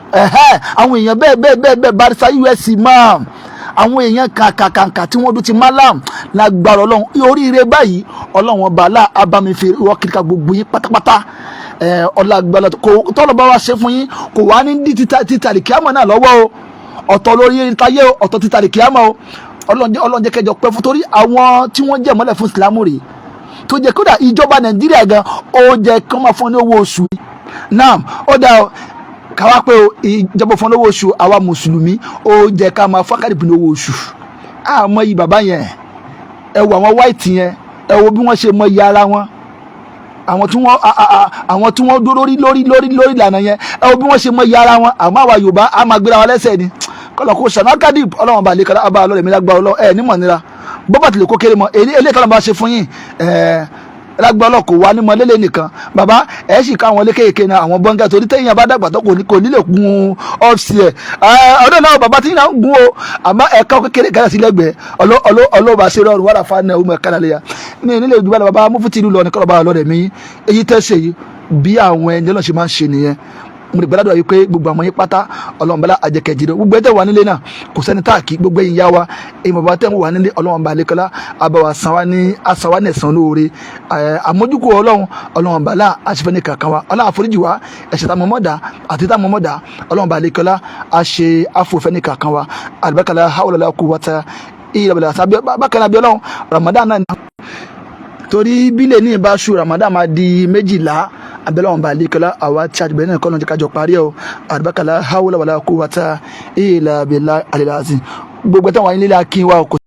àwọn èèyàn bẹ́ẹ̀ barisa us imam àwọn èèyàn kàkàkàkà tí wọ́n dún ti malam lágbára ọlọ́run oríire báyìí ọlọ́run ọba abamifẹ wọ́kìrìkà gbogbo yín pátápátá ọlágbára tọ́lọ̀ bá wa ṣe fún yín kò wá ní dí títàlì kíámọ̀ náà lọ́wọ́ o ọ̀tọ̀ lórí ìtayé o ọ̀tọ̀ títàlì kíámọ̀ o ọlọ́run jẹ́ kẹjọ pẹ́ fún torí àwọn tí wọ́n jẹ́ mọ́lẹ̀ fún ìsìlámù rèé tó jẹ́ kódà ìjọba Nàìjíríà gan ó jẹ́ kí wọ́n máa fún ní owó oṣù náà ó dá káwá pé ìjọba fún lówó oṣù àwa mùsùlùmí ó jẹ́ ká máa fún Akadib ní owó oṣù àmọ́ yìí bàbá yẹn ẹ wo àwọn white yẹn ẹ wo bí wọ́n ṣe mọ iye ara wọn àwọn tí wọ́n dúró lórí ìlànà yẹn ẹ wo bí wọ́n ṣe mọ iye ara wọn àmọ́ àwa Yorùbá á máa gbéra wa lẹ́sẹ̀ ni kọ́lọ̀ kó ṣàná Akadib ọlọ́run bá lè kọ́lá abá ọlọ́run mi lágbára ọlọ́run ẹ nímọ̀ nira bọ́bà tí lè kó kéré mọ́ eléyìí tọ́lọ́ bá ṣe fún yín lágbára ọlọ́run kò wá ní mọ lélẹ̀ nìkan bàbá ẹ̀ sì ká àwọn lékèké náà àwọn bọ́ngà torí téèyàn bá dàgbà tó kò nílò gun ọ́fíìsì ẹ̀ ọdún náà bàbá tí yìnyín gun o àmọ́ ẹ̀ka kékeré gàdá sí lẹ́gbẹ̀ẹ́ ọlọ́ba ṣe rọrùn wàrà fún ọmọ ẹ̀ka nàlẹ́ yà ní nílẹ̀ ìdúgbò bàbá Mufti ìlú Ìlọrin kọ́lọ́ bá lọ́rẹ̀ mi èyí tẹ́ ṣe yìí bí àwọn ẹni lọ́n ṣe máa ń ṣe nìyẹn mo lè gbàdúrà yìí pé gbogbo àwọn yín pátá ọlọ́run bá àjẹkẹ̀jì rẹ̀ gbogbo ẹ̀ tẹ̀ wà nílé náà kò sẹ́ni tá à kí gbogbo ẹ̀yin yá wa èyí bàbá tẹ̀ wà nílé ọlọ́run bá lẹ́kọ́lá àbáwá sanwó ní ẹ̀sán lóore àmójúkò ọlọ́run bá là àṣìfẹ́ ní kankan wa ọlọ́run àforíjì wa ẹ̀ṣẹ̀ tá mọ́mọ́dá àti tá mọ́mọ́dá ọlọ́run bá lẹ́kọ́lá àṣẹ àfòfẹ́ ní kankan wa àlùbákàlà hawla la quwwata ìlàbẹ̀lẹ̀ àṣà bákan náà bí ọlọ́run Ramadan náà torí bílẹ̀ ní ìbáṣu Ramadan máa di 12 abẹ́lẹ́wọ̀n bá lè kọ́lá àwa tí a ti bẹ̀rẹ̀ náà kọ́nà kájọ parí ẹ̀ o àdìbákàlà hawla wala quwwata illa billahi al-azim gbogbo ẹ̀tàn wà nílé akínwá